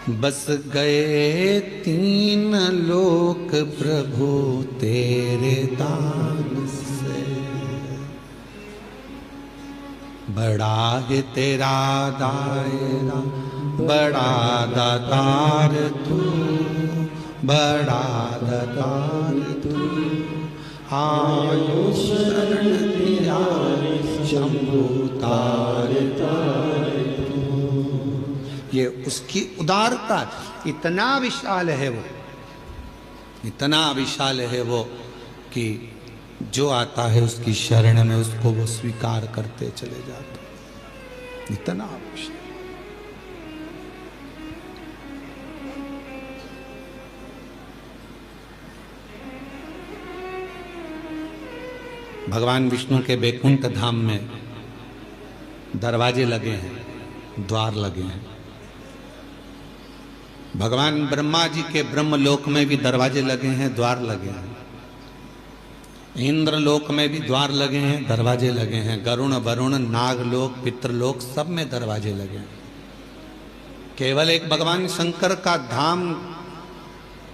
बस गए तीन लोक प्रभु तेरे दान से, बड़ा है तेरा दायरा, बड़ा दातार तू, बड़ा दातार तू, आयो शरण तेरा शंभु तार तार तू। ये उसकी उदारता, इतना विशाल है वो, इतना विशाल है वो कि जो आता है उसकी शरण में उसको वो स्वीकार करते चले जाते, इतना विशाल। भगवान विष्णु के बैकुंठ धाम में दरवाजे लगे हैं, द्वार लगे हैं। भगवान ब्रह्मा जी के ब्रह्मलोक में भी दरवाजे लगे हैं, द्वार लगे हैं। इंद्र लोक में भी द्वार लगे हैं, दरवाजे लगे हैं। गरुण वरुण नागलोक पितृलोक सब में दरवाजे लगे हैं। केवल एक भगवान शंकर का धाम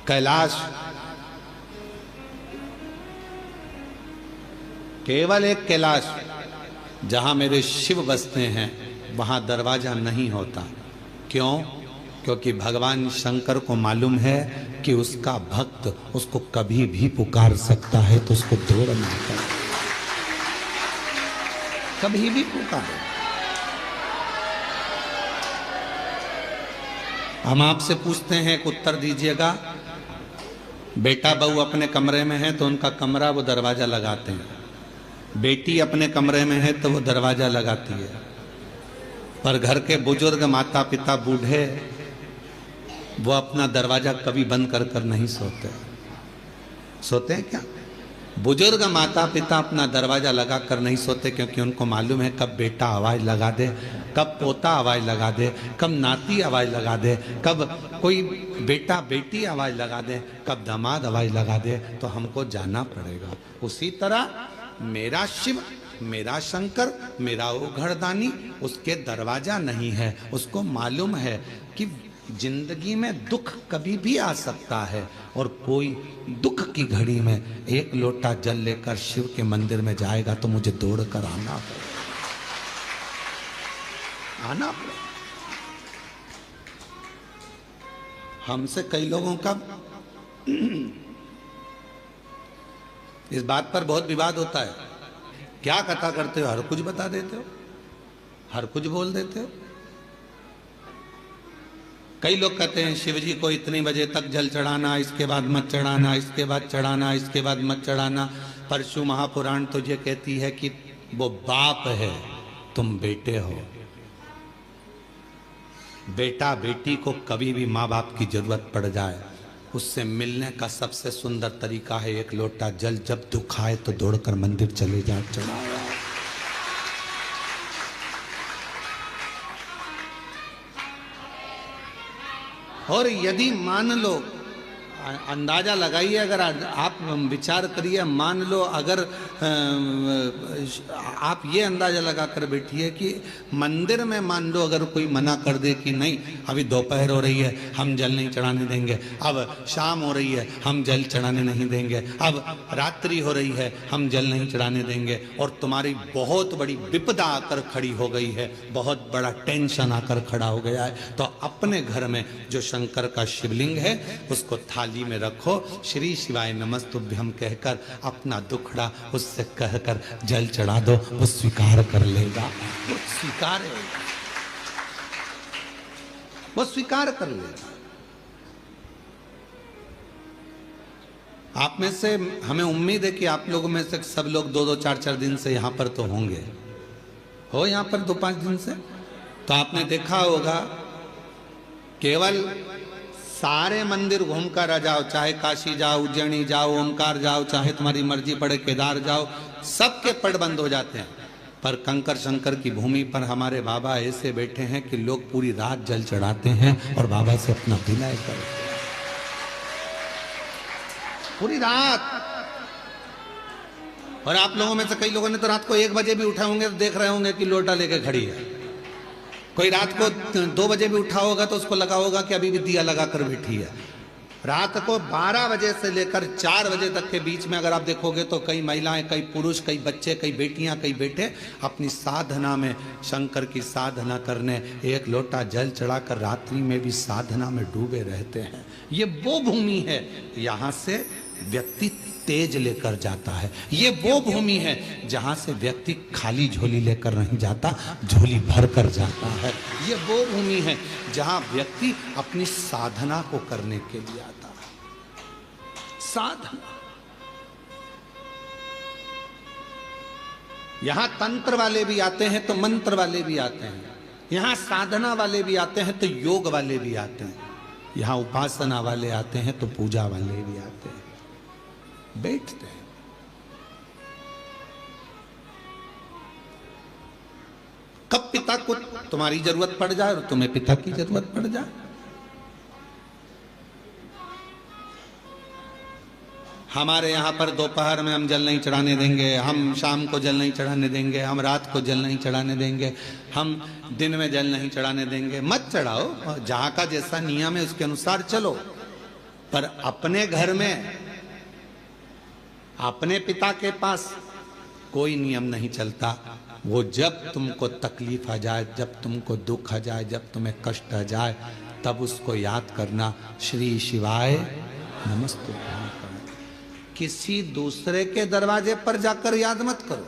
कैलाश, केवल एक कैलाश जहां मेरे शिव बसते हैं वहां दरवाजा नहीं होता। क्यों? क्योंकि भगवान शंकर को मालूम है कि उसका भक्त उसको कभी भी पुकार सकता है, तो उसको दौड़ ना कर, कभी भी पुकारे। हम आपसे पूछते हैं, एक उत्तर दीजिएगा। बेटा बहू अपने कमरे में है तो उनका कमरा वो दरवाजा लगाते हैं, बेटी अपने कमरे में है तो वो दरवाजा लगाती है, पर घर के बुजुर्ग माता पिता बूढ़े वो अपना दरवाजा कभी बंद कर कर नहीं सोते। सोते हैं क्या? बुजुर्ग माता पिता अपना दरवाजा लगा कर नहीं सोते, क्योंकि उनको मालूम है कब बेटा आवाज लगा दे, कब पोता आवाज लगा दे, कब नाती आवाज लगा दे, कब कोई बेटा बेटी आवाज लगा दे, कब दामाद आवाज लगा दे, तो हमको जाना पड़ेगा। उसी तरह मेरा शिव, मेरा शंकर, मेरा उघड़दानी, उसके दरवाजा नहीं है। उसको मालूम है कि जिंदगी में दुख कभी भी आ सकता है, और कोई दुख की घड़ी में एक लोटा जल लेकर शिव के मंदिर में जाएगा तो मुझे दौड़ कर आना पड़ेगा, आना पड़ेगा। हमसे कई लोगों का इस बात पर बहुत विवाद होता है, क्या कथा करते हो, हर कुछ बता देते हो, हर कुछ बोल देते हो। कई लोग कहते हैं शिव जी को इतनी बजे तक जल चढ़ाना, इसके बाद मत चढ़ाना, इसके बाद चढ़ाना, इसके बाद मत चढ़ाना। परशु महापुराण तो ये कहती है कि वो बाप है, तुम बेटे हो। बेटा बेटी को कभी भी माँ बाप की जरूरत पड़ जाए, उससे मिलने का सबसे सुंदर तरीका है एक लोटा जल। जब दुख आए तो दौड़कर मंदिर चले जाओ, चढ़ाओ। और यदि मान लो, अंदाजा लगाइए, अगर आप विचार करिए, मान लो अगर आप ये अंदाजा लगा कर बैठिए कि मंदिर में मान लो अगर कोई मना कर दे कि नहीं अभी दोपहर हो रही है, हम जल नहीं चढ़ाने देंगे, अब शाम हो रही है, हम जल चढ़ाने नहीं देंगे, अब रात्रि हो रही है, हम जल नहीं चढ़ाने देंगे, और तुम्हारी बहुत बड़ी विपदा आकर खड़ी हो गई है, बहुत बड़ा टेंशन आकर खड़ा हो गया है, तो अपने घर में जो शंकर का शिवलिंग है उसको थाली में रखो, श्री शिवाय नमस्तुभ्यम कहकर अपना दुखड़ा उससे कहकर जल चढ़ा दो, वो स्वीकार कर लेगा। वो स्वीकार है, वो स्वीकार कर लेगा। आप में से हमें उम्मीद है कि आप लोगों में से सब लोग 2-2 4-4 दिन से यहां पर तो होंगे, हो यहां पर 2-5 दिन से, तो आपने देखा होगा केवल सारे मंदिर घूम कर आ जाओ, चाहे काशी जाओ, उज्जैनी जाओ, ओमकार जाओ, चाहे तुम्हारी मर्जी पड़े केदार जाओ, सबके पट बंद हो जाते हैं। पर कंकर शंकर की भूमि पर हमारे बाबा ऐसे बैठे हैं कि लोग पूरी रात जल चढ़ाते हैं और बाबा से अपना विनय करते हैं पूरी रात। और आप लोगों में से कई लोगों ने तो रात को 1 बजे भी उठे होंगे तो देख रहे होंगे कि लोटा लेके खड़ी है, कोई रात को 2 बजे भी उठा होगा तो उसको लगा होगा कि अभी भी दिया लगा कर बैठी है। रात को 12 बजे से लेकर 4 बजे तक के बीच में अगर आप देखोगे तो कई महिलाएं, कई पुरुष, कई बच्चे, कई बेटियां, कई बेटे अपनी साधना में, शंकर की साधना करने, एक लोटा जल चढ़ाकर रात्रि में भी साधना में डूबे रहते हैं। ये वो भूमि है, यहाँ से व्यक्ति तेज लेकर जाता है। ये वो भूमि है जहां से व्यक्ति खाली झोली लेकर नहीं जाता, झोली भर कर जाता है। ये वो भूमि है जहां व्यक्ति अपनी साधना को करने के लिए आता है। साधना। यहां तंत्र वाले भी आते हैं तो मंत्र वाले भी आते हैं, यहां साधना वाले भी आते हैं तो योग वाले भी आते हैं, यहां उपासना वाले आते हैं तो पूजा वाले भी आते हैं। बैठते हैं। कब पिता को तुम्हारी जरूरत पड़ जाए और तुम्हें पिता की जरूरत पड़ जाए। हमारे यहां पर दोपहर में हम जल नहीं चढ़ाने देंगे, हम शाम को जल नहीं चढ़ाने देंगे, हम रात को जल नहीं चढ़ाने देंगे, हम दिन में जल नहीं चढ़ाने देंगे। मत चढ़ाओ, जहां का जैसा नियम है उसके अनुसार चलो, पर अपने घर में, अपने पिता के पास कोई नियम नहीं चलता। वो जब तुमको तकलीफ आ जाए, जब तुमको दुख आ जाए, जब तुम्हें कष्ट आ जाए, तब उसको याद करना, श्री शिवाय नमस्तुभ्यं। किसी दूसरे के दरवाजे पर जाकर याद मत करो।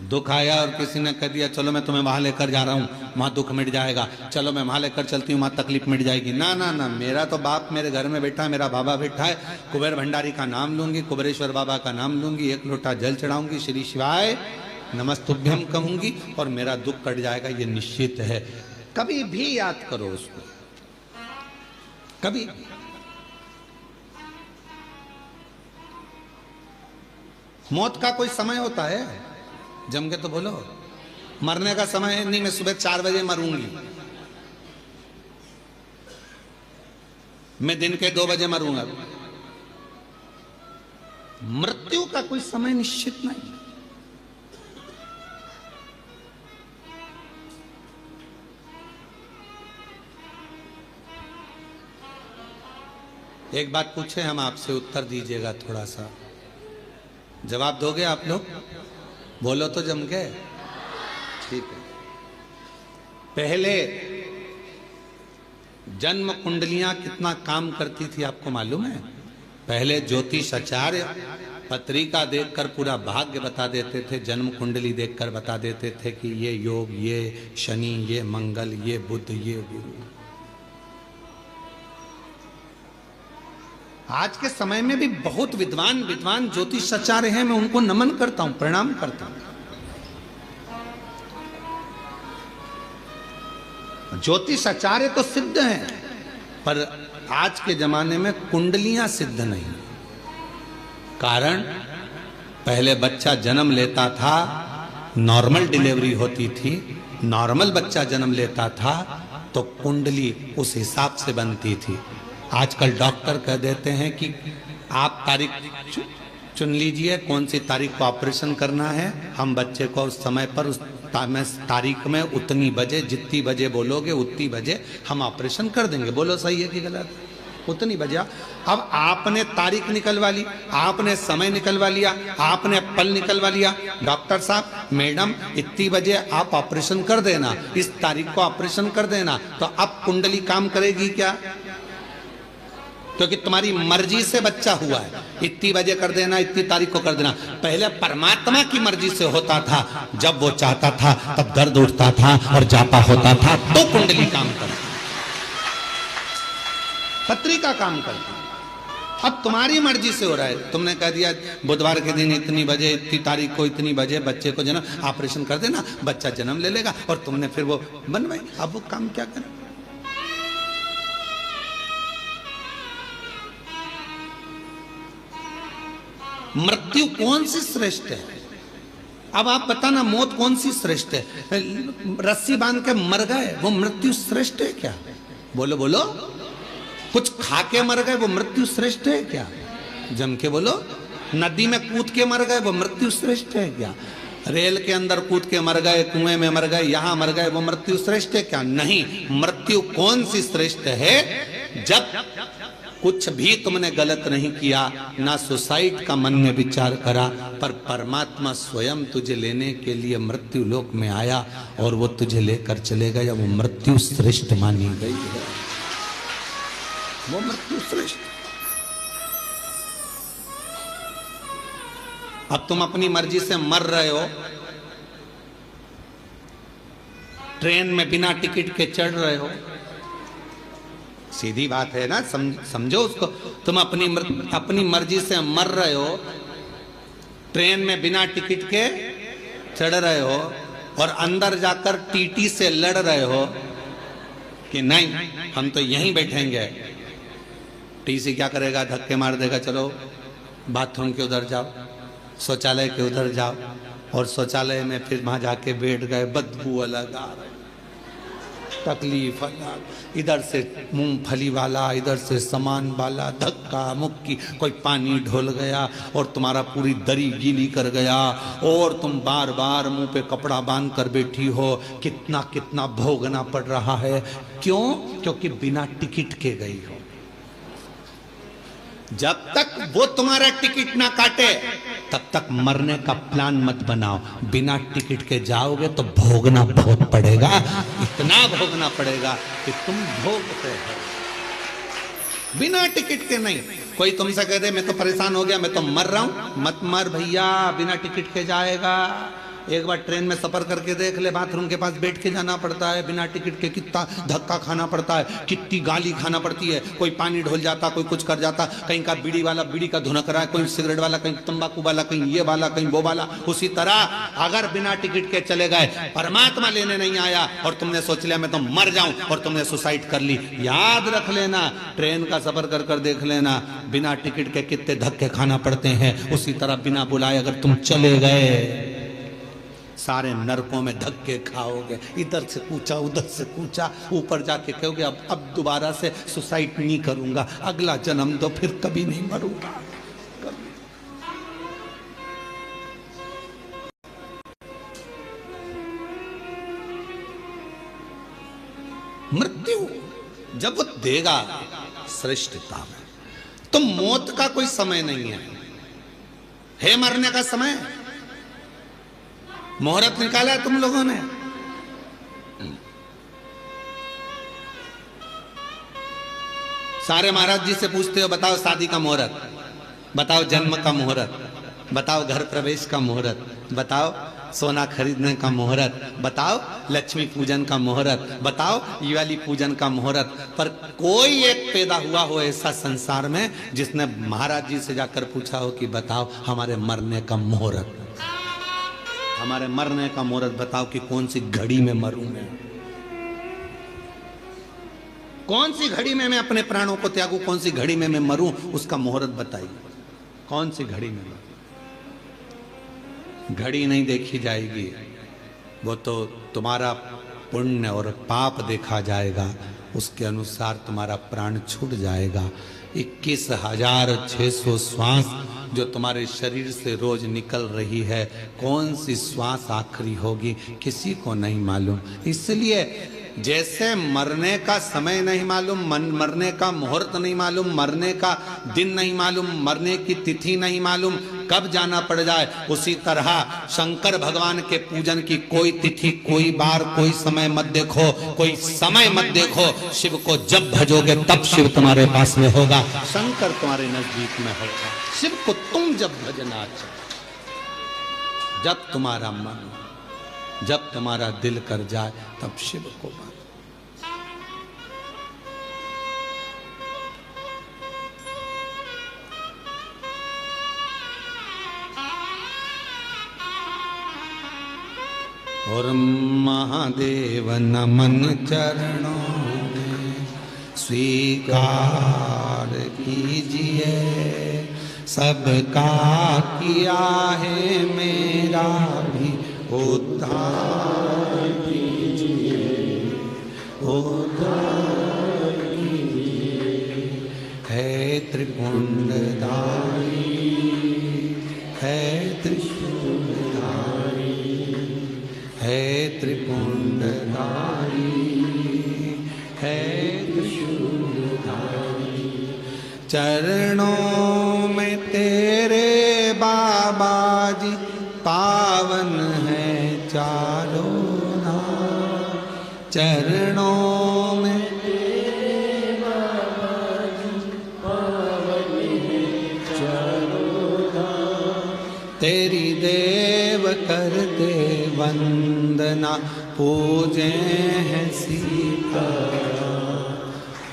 दुख आया और किसी ने कह दिया चलो मैं तुम्हें वहां लेकर जा रहा हूं, वहां दुख मिट जाएगा, चलो मैं वहां लेकर चलती हूं, वहां तकलीफ मिट जाएगी। ना ना ना, मेरा तो बाप मेरे घर में बैठा है, मेरा बाबा बैठा है, कुबेर भंडारी का नाम लूंगी, कुबेरेश्वर बाबा का नाम लूंगी, एक लोटा जल चढ़ाऊंगी, श्री शिवाय नमस्तुभ्यं कहूंगी और मेरा दुख कट जाएगा, ये निश्चित है। कभी भी याद करो उसको, कभी। मौत का कोई समय होता है? जम के तो बोलो। मरने का समय है नहीं, मैं सुबह 4 बजे मरूंगी, मैं दिन के 2 बजे मरूंगा। मृत्यु का कोई समय निश्चित नहीं। एक बात पूछे हम आपसे, उत्तर दीजिएगा, थोड़ा सा जवाब दोगे आप लोग? बोलो तो जम के। ठीक है। पहले जन्म कुंडलियां कितना काम करती थी आपको मालूम है? पहले ज्योतिष आचार्य पत्रिका देखकर पूरा भाग्य बता देते थे, जन्म कुंडली देखकर बता देते थे कि ये योग, ये शनि, ये मंगल, ये बुध, ये गुरु। आज के समय में भी बहुत विद्वान ज्योतिष आचार्य हैं, मैं उनको नमन करता हूं, प्रणाम करता हूं। ज्योतिष आचार्य तो सिद्ध हैं, पर आज के जमाने में कुंडलियां सिद्ध नहीं। कारण पहले बच्चा जन्म लेता था, नॉर्मल डिलीवरी होती थी, नॉर्मल बच्चा जन्म लेता था तो कुंडली उस हिसाब से बनती थी। आजकल डॉक्टर कह देते हैं कि आप तारीख चुन लीजिए, कौन सी तारीख को ऑपरेशन करना है, हम बच्चे को उस समय पर उस तारीख में उतनी बजे, जितनी बजे बोलोगे उतनी बजे हम ऑपरेशन कर देंगे। बोलो सही है कि गलत? उतनी बजे। अब आपने तारीख निकलवा ली, आपने समय निकलवा लिया, आपने पल निकलवा लिया, डॉक्टर साहब, मैडम, इतनी बजे आप ऑपरेशन कर देना, इस तारीख को ऑपरेशन कर देना, तो अब कुंडली काम करेगी क्या? क्योंकि तुम्हारी मर्जी से बच्चा हुआ है, इतनी बजे कर देना, इतनी तारीख को कर देना। पहले परमात्मा की मर्जी से होता था, जब वो चाहता था तब दर्द उठता था और जापा होता था तो कुंडली काम करती, पत्रिका काम करती। अब तुम्हारी मर्जी से हो रहा है, तुमने कह दिया बुधवार के दिन इतनी बजे, इतनी तारीख को इतनी बजे बच्चे को जन्म ऑपरेशन कर देना, बच्चा जन्म ले लेगा, और तुमने फिर वो बनवाई। अब वो काम क्या करें? मृत्यु कौन सी श्रेष्ठ है? अब आप बताना, मौत कौन सी श्रेष्ठ है? रस्सी बांध के मर गए, वो मृत्यु श्रेष्ठ है क्या? बोलो बोलो। कुछ खा के मर गए, वो मृत्यु श्रेष्ठ है क्या? जम के बोलो। नदी में कूद के मर गए, वो मृत्यु श्रेष्ठ है क्या? रेल के अंदर कूद के मर गए, कुएं में मर गए, यहां मर गए, वो मृत्यु श्रेष्ठ है क्या? नहीं। मृत्यु कौन सी श्रेष्ठ है? जब कुछ भी तुमने गलत नहीं किया, ना सुसाइड का मन में विचार करा, पर परमात्मा स्वयं तुझे लेने के लिए मृत्यु लोक में आया और वो तुझे लेकर चले गया, वो मृत्यु श्रेष्ठ मानी गई है। वो मृत्यु श्रेष्ठ। अब तुम अपनी मर्जी से मर रहे हो, ट्रेन में बिना टिकट के चढ़ रहे हो, सीधी बात है ना, समझो उसको। तुम अपनी मर्जी से मर रहे हो, ट्रेन में बिना टिकट के चढ़ रहे हो और अंदर जाकर टीटी से लड़ रहे हो कि नहीं हम तो यहीं बैठेंगे। टीसी क्या करेगा? धक्के मार देगा, चलो बाथरूम के उधर जाओ, शौचालय के उधर जाओ, और शौचालय में फिर वहां जाके बैठ गए, बदबू अलग आ रही, तकलीफ अलग, इधर से मूंगफली वाला, इधर से सामान वाला, धक्का मुक्की, कोई पानी ढोल गया और तुम्हारा पूरी दरी गीली कर गया और तुम बार बार मुंह पे कपड़ा बांध कर बैठी हो। कितना कितना भोगना पड़ रहा है। क्यों? क्योंकि बिना टिकट के गई हो। जब तक वो तुम्हारा टिकट ना काटे तब तक मरने का प्लान मत बनाओ। बिना टिकट के जाओगे तो भोगना बहुत पड़ेगा, इतना भोगना पड़ेगा कि तुम भोगते हो। बिना टिकट के नहीं। कोई तुमसे कह दे मैं तो परेशान हो गया, मैं तो मर रहा हूं, मत मर भैया, बिना टिकट के जाएगा। एक बार ट्रेन में सफर करके देख ले, बाथरूम के पास बैठ के जाना पड़ता है बिना टिकट के, कितना धक्का खाना पड़ता है, कितनी गाली खाना पड़ती है। कोई पानी ढोल जाता, कोई कुछ कर जाता, कहीं का बीड़ी वाला बीड़ी का धुनक रहा है, कोई सिगरेट वाला, कहीं तंबाकू वाला, कहीं ये वाला, कहीं वो वाला। उसी तरह अगर बिना टिकट के चले गए, परमात्मा लेने नहीं आया और तुमने सोच लिया मैं तो मर जाऊं और तुमने सुसाइड कर ली, याद रख लेना, ट्रेन का सफर कर कर देख लेना, बिना टिकट के कितने धक्के खाना पड़ते हैं। उसी तरह बिना बुलाए अगर तुम चले गए, सारे नरकों में धक्के खाओगे, इधर से कूचा, उधर से कूचा, ऊपर जाके कहोगे अब दोबारा से सुसाइड नहीं करूंगा, अगला जन्म दो, फिर कभी नहीं मरूंगा। कभी। मृत्यु जब वो देगा श्रेष्ठता में, तो मौत का कोई समय नहीं है मरने का समय। मुहूर्त निकाला है तुम लोगों ने, सारे महाराज जी से पूछते हो बताओ शादी का मुहूर्त, बताओ जन्म का मुहूर्त, बताओ घर प्रवेश का मुहूर्त, बताओ सोना खरीदने का मुहूर्त, बताओ लक्ष्मी पूजन का मुहूर्त, बताओ दिवाली पूजन का मुहूर्त। पर कोई एक पैदा हुआ हो ऐसा संसार में जिसने महाराज जी से जाकर पूछा हो कि बताओ हमारे मरने का मुहूर्त, हमारे मरने का मुहूर्त बताओ कि कौन सी घड़ी में मरूं मैं, कौन सी घड़ी में मैं अपने प्राणों को त्यागूं, कौन सी घड़ी में मैं मरूं, उसका मुहूर्त बताइए। कौन सी घड़ी में मरूं? घड़ी नहीं देखी जाएगी, वो तो तुम्हारा पुण्य और पाप देखा जाएगा, उसके अनुसार तुम्हारा प्राण छूट जाएगा। 21,600 श्वास जो तुम्हारे शरीर से रोज निकल रही है, कौन सी श्वास आखिरी होगी किसी को नहीं मालूम। इसलिए जैसे मरने का समय नहीं मालूम, मरने का मुहूर्त नहीं मालूम, मरने का दिन नहीं मालूम, मरने की तिथि नहीं मालूम, कब जाना पड़ जाए, उसी तरह शंकर भगवान के पूजन की कोई तिथि, कोई बार, कोई समय मत देखो, कोई समय मत देखो। शिव को जब भजोगे तब शिव तुम्हारे पास में होगा, शंकर तुम्हारे नजदीक में होगा। शिव को तुम जब भजना चाहो, जब तुम्हारा मन, जब तुम्हारा दिल कर जाए तब शिव को मान। और महादेव नमन चरणों में स्वीकार कीजिए, सबका किया है मेरा भी उद्धार कीजिए, उद्धार कीजिए। है त्रिपुंडधारी, है त्रिशूलधारी, त्रिपुंडधारी, है त्रिशूलधारी। चरणों में तेरे बाबा जी पावन है चारों धाम। चरणों में तेरे बाबा जी पावन है चारों धाम। तेरी देव करते वंदना, पूजे हैं सीता,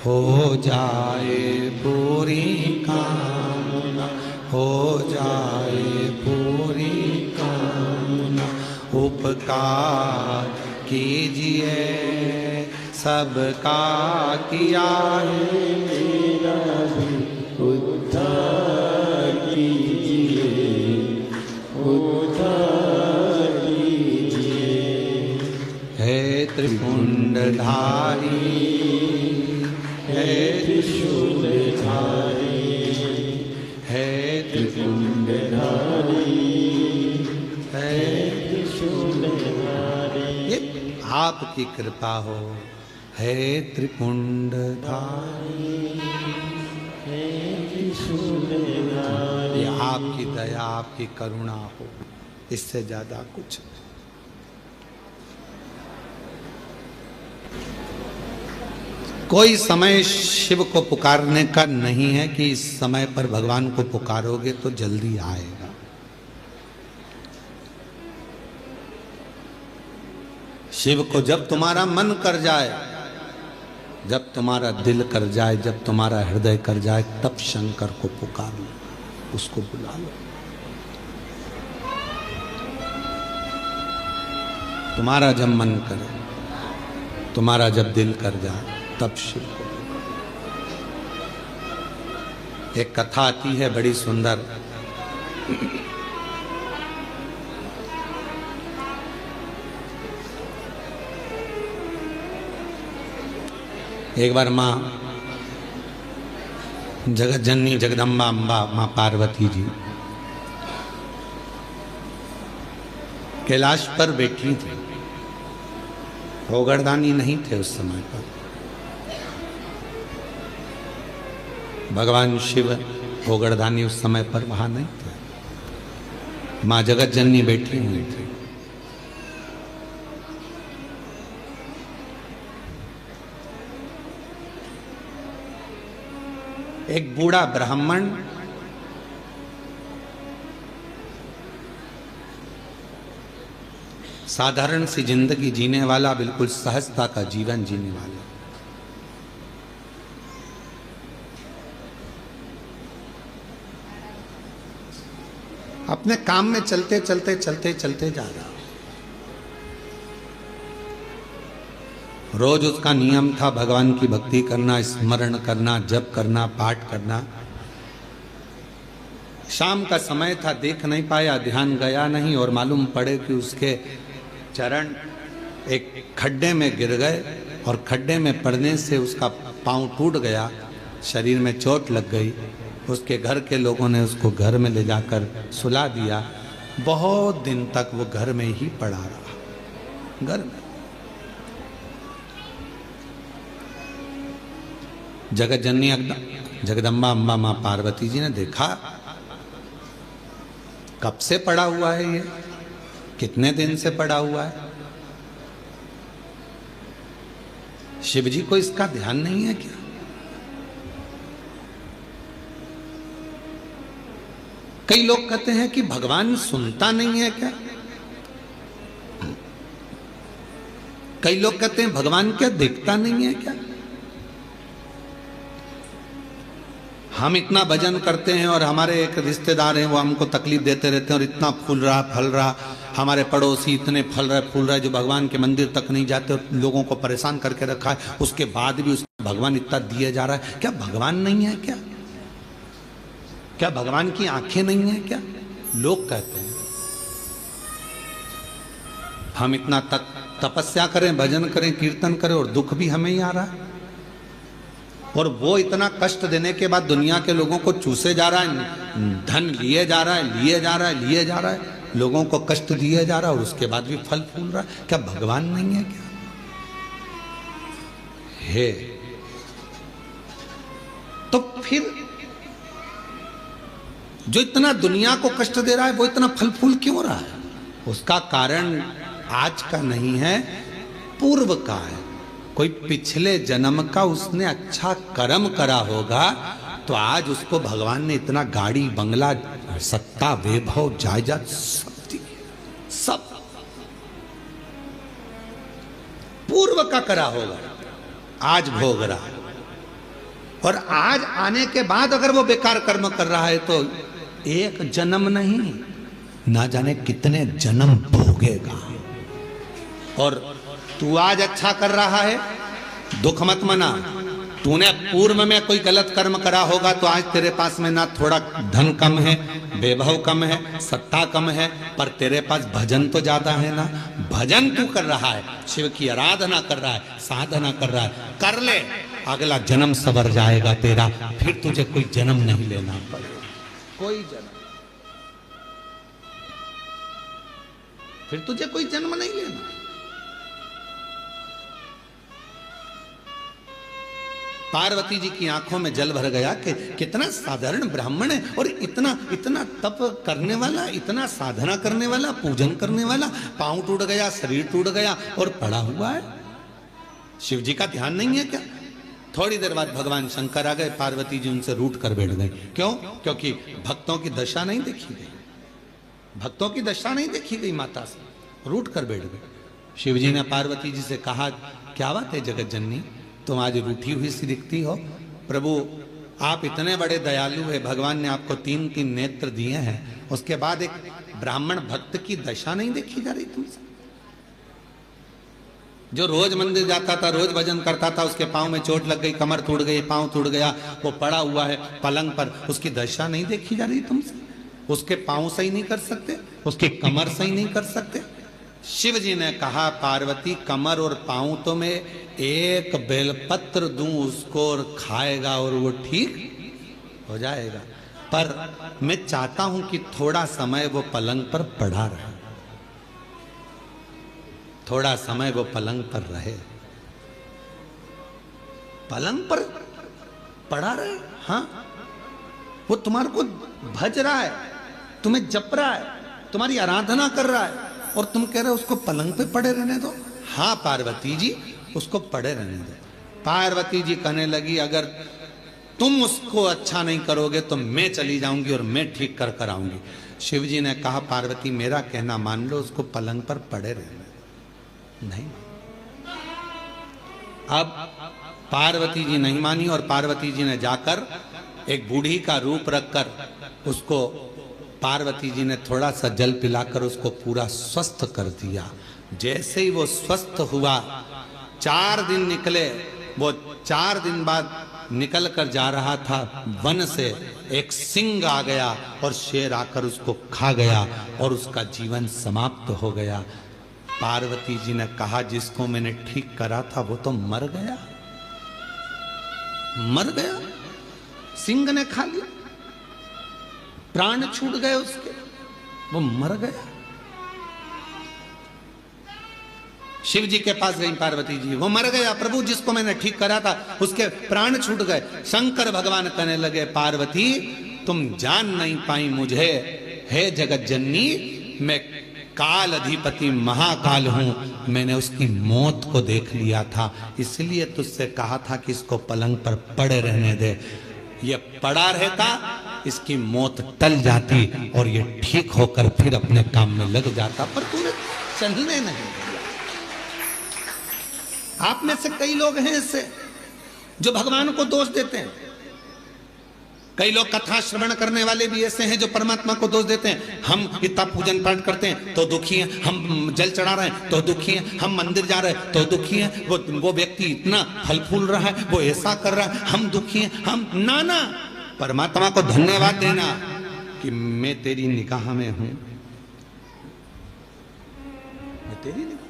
हो जाए पूरी कामना, हो जाए पूरी कामना। उपकार कीजिए सबका किया है, मेरा भी उद्धार कीजिए, उद्धार कीजिए। हे त्रिपुंडधारी, है त्रिशूलधारी, है त्रिपुंडधारी, है त्रिशूलधारी। ये आपकी कृपा हो, है त्रिपुंडधारी, है त्रिशूलधारी। ये आपकी दया, आपकी करुणा हो, इससे ज्यादा कुछ नहीं। कोई समय शिव को पुकारने का नहीं है कि इस समय पर भगवान को पुकारोगे तो जल्दी आएगा। शिव को जब तुम्हारा मन कर जाए, जब तुम्हारा दिल कर जाए, जब तुम्हारा हृदय कर जाए, तब शंकर को पुकार लो, उसको बुला लो। तुम्हारा जब मन करे, तुम्हारा जब दिल कर जाए, तब शिव को। एक कथा आती है बड़ी सुंदर। एक बार माँ जगत जननी जगदम्बा अम्बा माँ पार्वती जी कैलाश पर बैठी थी। भोगरदानी नहीं थे उस समय पर। भगवान शिव भोगरदानी उस समय पर वहां नहीं थे। माँ जगत जननी बैठी हुई थी। एक बूढ़ा ब्राह्मण साधारण सी जिंदगी जीने वाला, बिल्कुल सहजता का जीवन जीने वाला, अपने काम में चलते चलते चलते चलते जा रहा। रोज उसका नियम था भगवान की भक्ति करना, स्मरण करना, जप करना, पाठ करना। शाम का समय था, देख नहीं पाया, ध्यान गया नहीं और मालूम पड़े कि उसके चरण एक खड्डे में गिर गए और खड्डे में पड़ने से उसका पांव टूट गया, शरीर में चोट लग गई। उसके घर के लोगों ने उसको घर में ले जाकर सुला दिया। बहुत दिन तक वो घर में ही पड़ा रहा, घर में। जगत जननी जगदम्बा अम्बा माँ पार्वती जी ने देखा, कब से पड़ा हुआ है ये, कितने दिन से पड़ा हुआ है। शिव जी को इसका ध्यान नहीं है क्या? कई लोग कहते हैं कि भगवान सुनता नहीं है क्या? कई लोग कहते हैं भगवान क्या देखता नहीं है क्या? हम इतना भजन करते हैं और हमारे एक रिश्तेदार हैं, वो हमको तकलीफ देते रहते हैं और इतना फूल रहा फल रहा, हमारे पड़ोसी इतने फल रहे फूल रहे जो भगवान के मंदिर तक नहीं जाते और लोगों को परेशान करके रखा है। उसके बाद भी उसको भगवान इतना दिए जा रहा है। क्या भगवान नहीं है क्या? क्या भगवान की आंखें नहीं है क्या? लोग कहते हैं। हम इतना तपस्या करें, भजन करें, कीर्तन करें और दुख भी हमें ही आ रहा है। और वो इतना कष्ट देने के बाद दुनिया के लोगों को चूसे जा रहा है, धन लिए जा रहा है, लिए जा रहा है, लिए जा रहा है। लोगों को कष्ट दिया जा रहा है और उसके बाद भी फल फूल रहा है। क्या भगवान नहीं है क्या? है तो फिर जो इतना दुनिया को कष्ट दे रहा है वो इतना फल फूल क्यों रहा है? उसका कारण आज का नहीं है, पूर्व का है। कोई पिछले जन्म का उसने अच्छा कर्म करा होगा तो आज उसको भगवान ने इतना गाड़ी बंगला सत्ता वैभव जायदाद सब पूर्व का करा होगा, आज भोग रहा है। और आज आने के बाद अगर वो बेकार कर्म कर रहा है तो एक जन्म नहीं, ना जाने कितने जन्म भोगेगा। और तू आज अच्छा कर रहा है, दुख मत मना। तूने पूर्व में कोई गलत कर्म करा होगा तो आज तेरे पास में ना थोड़ा धन कम है, वैभव कम है, सत्ता कम है, पर तेरे पास भजन तो ज्यादा है ना। भजन तू कर रहा है, शिव की आराधना कर रहा है, साधना कर रहा है, कर ले, अगला जन्म सवर जाएगा तेरा। फिर तुझे कोई जन्म नहीं लेना पड़ेगा, कोई जन्म, फिर तुझे कोई जन्म नहीं लेना। पार्वती जी की आंखों में जल भर गया कि कितना साधारण ब्राह्मण है और इतना इतना तप करने वाला, इतना साधना करने वाला, पूजन करने वाला, पांव टूट गया, शरीर टूट गया और पड़ा हुआ है। शिव जी का ध्यान नहीं है क्या? थोड़ी देर बाद भगवान शंकर आ गए, पार्वती जी उनसे रूठ कर बैठ गए। क्यों? क्योंकि भक्तों की दशा नहीं देखी गई, भक्तों की दशा नहीं देखी गई, माता से रूठ कर बैठ गए। शिव जी ने पार्वती जी से कहा, क्या बात है जगत जननी, तुम आज रूठी हुई सी दिखती हो। प्रभु आप इतने बड़े दयालु है, भगवान ने आपको 3-3 नेत्र दिए हैं, उसके बाद एक ब्राह्मण भक्त की दशा नहीं देखी जा रही तुमसे? जो रोज मंदिर जाता था, रोज भजन करता था, उसके पांव में चोट लग गई, कमर टूट गई, पांव टूट गया, वो पड़ा हुआ है पलंग पर, उसकी दशा नहीं देखी जा रही तुमसे? उसके पांव सही नहीं कर सकते, उसकी कमर सही नहीं कर सकते? शिव जी ने कहा, पार्वती कमर और पांव तो मैं एक बेलपत्र दूं उसको और खाएगा और वो ठीक हो जाएगा, पर मैं चाहता हूं कि थोड़ा समय वो पलंग पर पड़ा रहे, थोड़ा समय वो पलंग पर रहे, पलंग पर पड़ा रहे। हाँ, वो तुम्हारे को भज रहा है, तुम्हें जप रहा है, तुम्हारी आराधना कर रहा है और तुम कह रहे हो उसको पलंग पे पड़े रहने दो। हाँ पार्वती जी, उसको पड़े रहने दो। पार्वती जी कहने लगी, अगर तुम उसको अच्छा नहीं करोगे तो मैं चली जाऊंगी और मैं ठीक कर कर आऊंगी। शिव जी ने कहा, पार्वती मेरा कहना मान लो, उसको पलंग पर पड़े रहने। नहीं, अब पार्वती जी नहीं मानी और पार्वती जी ने जाकर एक बूढ़ी का रूप रखकर उसको, पार्वती जी ने थोड़ा सा जल पिलाकर उसको पूरा स्वस्थ कर दिया। जैसे ही वो स्वस्थ हुआ, 4 दिन निकले, वो 4 दिन बाद निकल कर जा रहा था, वन से एक सिंह आ गया और शेर आकर उसको खा गया और उसका जीवन समाप्त हो गया। पार्वती जी ने कहा, जिसको मैंने ठीक करा था वो तो मर गया, मर गया, सिंह ने खा लिया, प्राण छूट गए उसके, वो मर गया। शिव जी के पास गई पार्वती जी, वो मर गया प्रभु, जिसको मैंने ठीक करा था उसके प्राण छूट गए। शंकर भगवान कहने लगे, पार्वती तुम जान नहीं पाई मुझे, हे जगत जननी, मैं काल अधिपति महाकाल हूं, मैंने उसकी मौत को देख लिया था, इसलिए तुझसे कहा था कि इसको पलंग पर पड़े रहने दे। ये पड़ा रहता, इसकी मौत टल जाती और ये ठीक होकर फिर अपने काम में लग जाता, पर तूने चलने नहीं दिया। आप में से कई लोग हैं ऐसे जो भगवान को दोष देते हैं, कई लोग कथा श्रवण करने वाले भी ऐसे हैं जो परमात्मा को दोष देते हैं। हम इतना पूजन पाठ करते हैं तो दुखी हैं, हम जल चढ़ा रहे हैं तो दुखी हैं, हम मंदिर जा रहे हैं तो दुखी हैं, वो व्यक्ति इतना फल फूल रहा है, वो ऐसा कर रहा है, हम दुखी हैं। हम नाना परमात्मा को धन्यवाद देना कि मैं तेरी निगाह में हूं, मैं तेरी निगाह,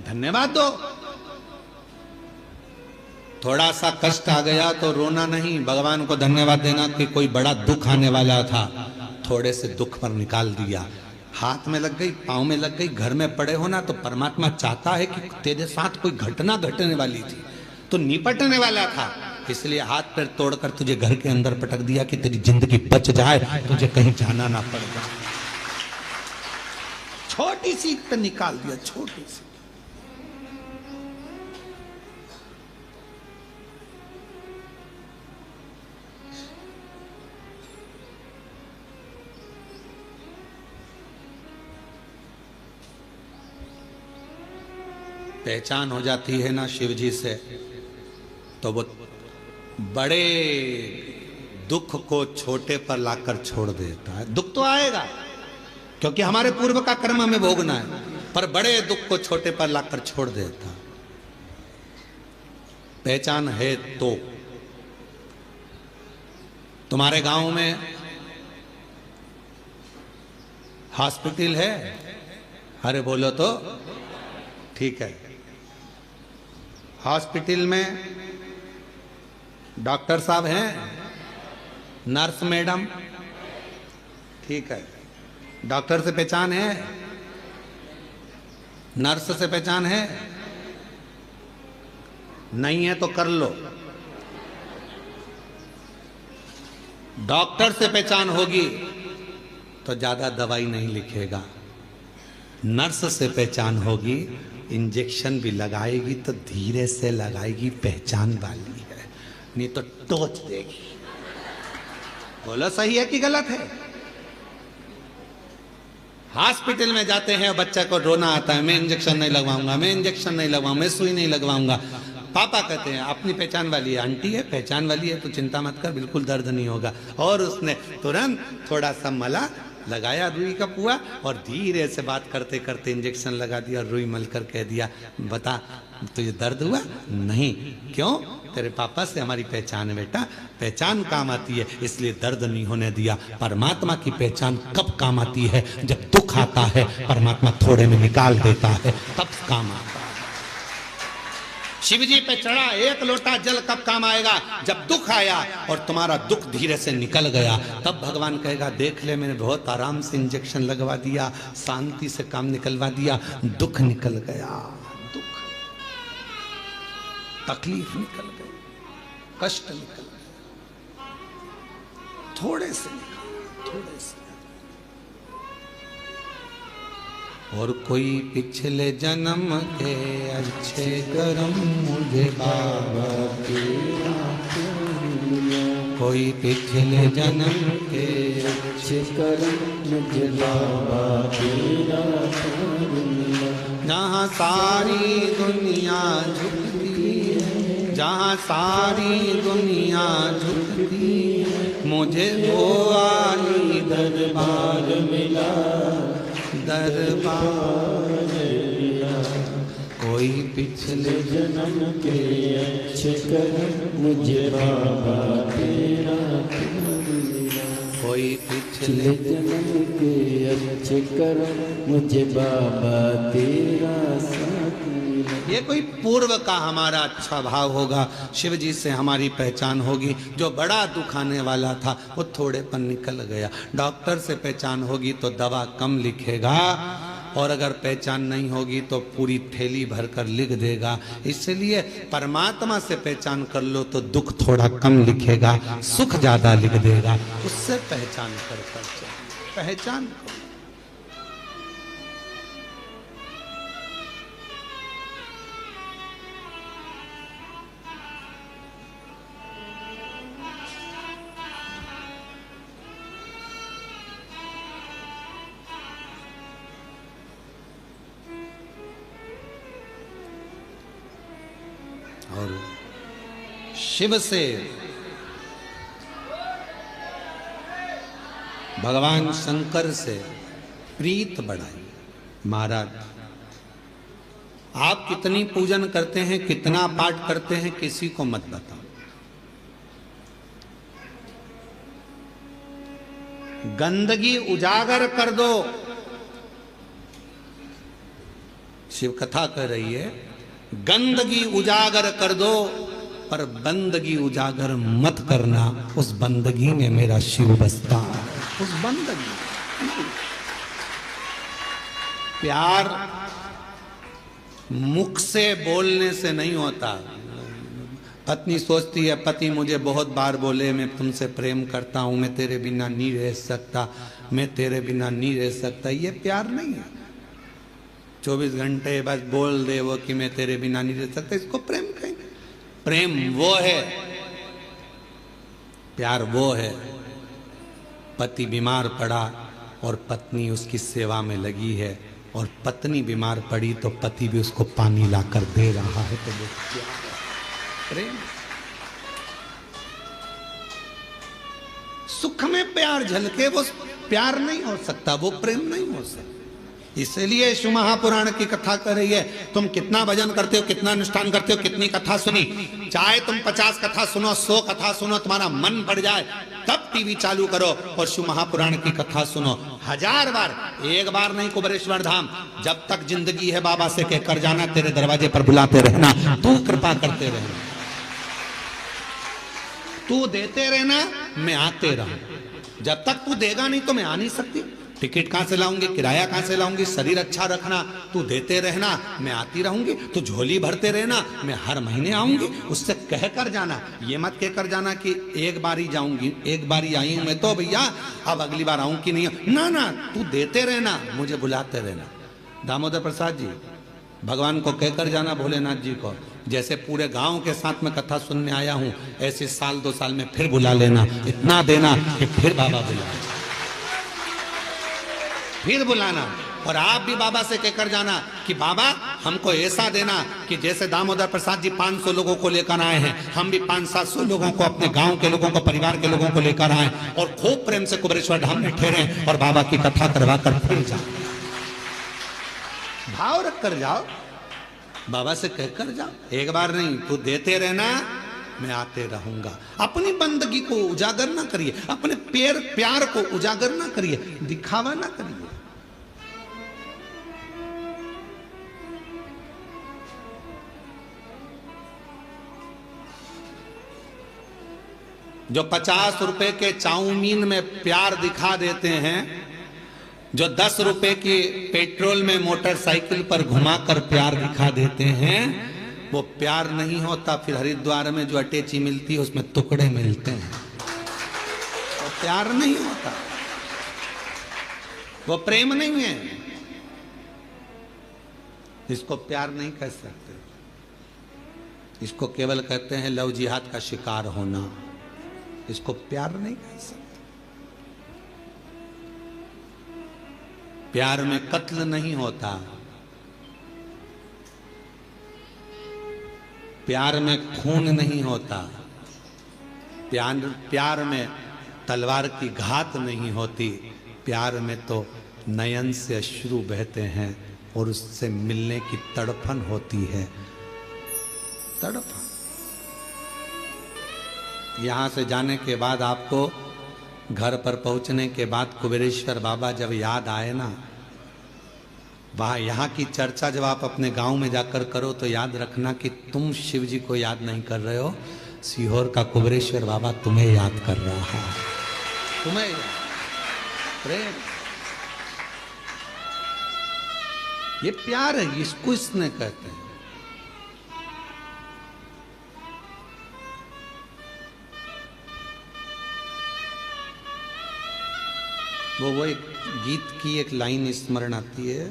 धन्यवाद दो। थोड़ा सा कष्ट आ गया तो रोना नहीं, भगवान को धन्यवाद देना कि कोई बड़ा दुख आने वाला था। थोड़े से दुख पर निकाल दिया। हाथ में लग गई, पाँव में लग गई, घर में पड़े हो ना, तो परमात्मा चाहता है कि तेरे साथ कोई घटना घटने वाली थी, तो निपटने वाला था, इसलिए हाथ पैर तोड़कर तुझे घर के अंदर पटक दिया कि तेरी जिंदगी बच जाए, तुझे कहीं जाना ना पड़ जाए। छोटी सी पे निकाल दिया, छोटी सी। पहचान हो जाती है ना शिव जी से, तो वो बड़े दुख को छोटे पर लाकर छोड़ देता है। दुख तो आएगा क्योंकि हमारे पूर्व का कर्म हमें भोगना है, पर बड़े दुख को छोटे पर लाकर छोड़ देता। पहचान है तो तुम्हारे गांव में हॉस्पिटल है? अरे बोलो तो ठीक है। हॉस्पिटल में डॉक्टर साहब हैं, नर्स मैडम, ठीक है। डॉक्टर से पहचान है, नर्स से पहचान है, नहीं है तो कर लो। डॉक्टर से पहचान होगी तो ज्यादा दवाई नहीं लिखेगा, नर्स से पहचान होगी, इंजेक्शन भी लगाएगी तो धीरे से लगाएगी, पहचान वाली है, नहीं तो टोच देगी। बोलो सही है कि गलत है? हॉस्पिटल में जाते हैं, बच्चा को रोना आता है, मैं इंजेक्शन नहीं लगवाऊंगा, मैं इंजेक्शन नहीं लगवाऊंगा, मैं सुई नहीं लगवाऊंगा। पापा कहते हैं अपनी पहचान वाली है, आंटी है पहचान वाली है, तो चिंता मत कर, बिल्कुल दर्द नहीं होगा। और उसने तुरंत थोड़ा सा मला लगाया रुई का पुआ और धीरे से बात करते करते इंजेक्शन लगा दिया, रुई मलकर कह दिया बता तुझे दर्द हुआ? नहीं। क्यों? तेरे पापा से हमारी पहचान है बेटा, पहचान काम आती है इसलिए दर्द नहीं होने दिया। परमात्मा की पहचान कब काम आती है? जब दुख आता है, परमात्मा थोड़े में निकाल देता है, तब काम आता है। शिव जी पे चढ़ा एक लोटा जल कब काम आएगा? जब दुख आया और तुम्हारा दुख धीरे से निकल गया, तब भगवान कहेगा देख ले मैंने बहुत आराम से इंजेक्शन लगवा दिया, शांति से काम निकलवा दिया, दुख निकल गया, दुख तकलीफ निकल गई, कष्ट निकल गया, थोड़े से निकल, थोड़े से। और कोई पिछले जन्म के अच्छे कर्म मुझे बाबा तेरा, कोई पिछले जन्म के अच्छे कर्म मुझे बाबा तेरा, जहाँ सारी दुनिया झुकती है, जहाँ सारी दुनिया झुकती है, मुझे वो आली दरबार मिला, दरबार मिला। कोई पिछले जन्म के अच्छे कर्म मुझे बाबा तेरा मिला, कोई पिछले जन्म के अच्छे कर्म मुझे बाबा तेरा साथ मिला। ये कोई पूर्व का हमारा अच्छा भाव होगा, शिव जी से हमारी पहचान होगी। जो बड़ा दुख आने वाला था वो थोड़े पर निकल गया। डॉक्टर से पहचान होगी तो दवा कम लिखेगा, और अगर पहचान नहीं होगी तो पूरी थैली भरकर लिख देगा। इसलिए परमात्मा से पहचान कर लो तो दुख थोड़ा कम लिखेगा, सुख ज्यादा लिख देगा। उससे पहचान कर पहचान करो। और शिव से भगवान शंकर से प्रीत बढ़ाई। महाराज आप कितनी पूजन करते हैं, कितना पाठ करते हैं, किसी को मत बताओ। गंदगी उजागर कर दो। शिव कथा कह रही है गंदगी उजागर कर दो, पर बंदगी उजागर मत करना, उस बंदगी में मेरा शिव बसता है। उस बंदगी। प्यार मुख से बोलने से नहीं होता। पत्नी सोचती है पति मुझे बहुत बार बोले मैं तुमसे प्रेम करता हूं, मैं तेरे बिना नहीं रह सकता, मैं तेरे बिना नहीं रह सकता। ये प्यार नहीं है। 24 घंटे बस बोल दे वो कि मैं तेरे बिना नहीं रह सकता, इसको प्रेम कहेंगे? प्रेम वो है, प्यार वो है, पति बीमार पड़ा और पत्नी उसकी सेवा में लगी है, और पत्नी बीमार पड़ी तो पति भी उसको पानी लाकर दे रहा है, तो वो प्यार है, प्रेम। सुख में प्यार झलके वो प्यार नहीं हो सकता, वो प्रेम नहीं हो सकता। इसलिए शिव महापुराण की कथा कर रही है, तुम कितना भजन करते हो, कितना अनुष्ठान करते हो, कितनी कथा सुनी, चाहे तुम 50 कथा सुनो, 100 कथा सुनो, तुम्हारा मन बढ़ जाए तब टीवी चालू करो और शिव महापुराण की कथा सुनो 1000 बार। एक बार नहीं कुबेरेश्वर धाम, जब तक जिंदगी है बाबा से कहकर जाना, तेरे दरवाजे पर बुलाते रहना, तू कृपा करते रहना, तू देते रहना, मैं आते रहूं। जब तक तू देगा नहीं तो मैं आ नहीं सकती। टिकट कहां से लाऊंगी, किराया कहां से लाऊंगी, शरीर अच्छा रखना, तू देते रहना, मैं आती रहूंगी, तू झोली भरते रहना, मैं हर महीने आऊंगी। उससे कहकर जाना, ये मत कहकर जाना कि एक बार ही जाऊंगी, एक बार ही आई हूं मैं तो भैया अब अगली बार आऊं कि नहीं, ना ना, तू देते रहना, मुझे बुलाते रहना। दामोदर प्रसाद जी भगवान को कहकर जाना, भोलेनाथ जी को, जैसे पूरे गांव के साथ में कथा सुनने आया हूं, ऐसे साल 2 साल में फिर बुला लेना, इतना देना कि फिर बाबा बुलाए, फिर बुलाना। और आप भी बाबा से कहकर जाना कि बाबा हमको ऐसा देना कि जैसे दामोदर प्रसाद जी 500 लोगों को लेकर आए हैं, हम भी 500-700 लोगों को, अपने गांव के लोगों को, परिवार के लोगों को लेकर आए और खूब प्रेम से कुबेरेश्वर धाम में ठहरे और बाबा की कथा करवा कर फिर जाओ। भाव रख कर जाओ, बाबा से कहकर जाओ, एक बार नहीं, तू देते रहना, मैं आते रहूंगा। अपनी बंदगी को उजागर ना करिए, अपने प्यार को उजागर ना करिए, दिखावा ना करिए। जो 50 रुपए के चाउमीन में प्यार दिखा देते हैं, जो 10 रुपए की पेट्रोल में मोटरसाइकिल पर घुमाकर प्यार दिखा देते हैं, वो प्यार नहीं होता। फिर हरिद्वार में जो अटैची मिलती है उसमें टुकड़े मिलते हैं, वो प्यार नहीं होता, वो प्रेम नहीं है। इसको प्यार नहीं कह सकते, इसको केवल कहते हैं लव जिहाद का शिकार होना, इसको प्यार नहीं कह सकते। प्यार में कत्ल नहीं होता, प्यार में खून नहीं होता, प्यार में तलवार की घात नहीं होती, प्यार में तो नयन से अश्रु बहते हैं और उससे मिलने की तड़पन होती है, तड़पन। यहाँ से जाने के बाद आपको घर पर पहुँचने के बाद कुबेरेश्वर बाबा जब याद आए ना, वहाँ यहाँ की चर्चा जब आप अपने गांव में जाकर करो तो याद रखना कि तुम शिव जी को याद नहीं कर रहे हो, सीहोर का कुबेरेश्वर बाबा तुम्हें याद कर रहा है, तुम्हें प्रेम। ये प्यार है, इसको इसने कहते हैं। वो एक गीत की एक लाइन स्मरण आती है,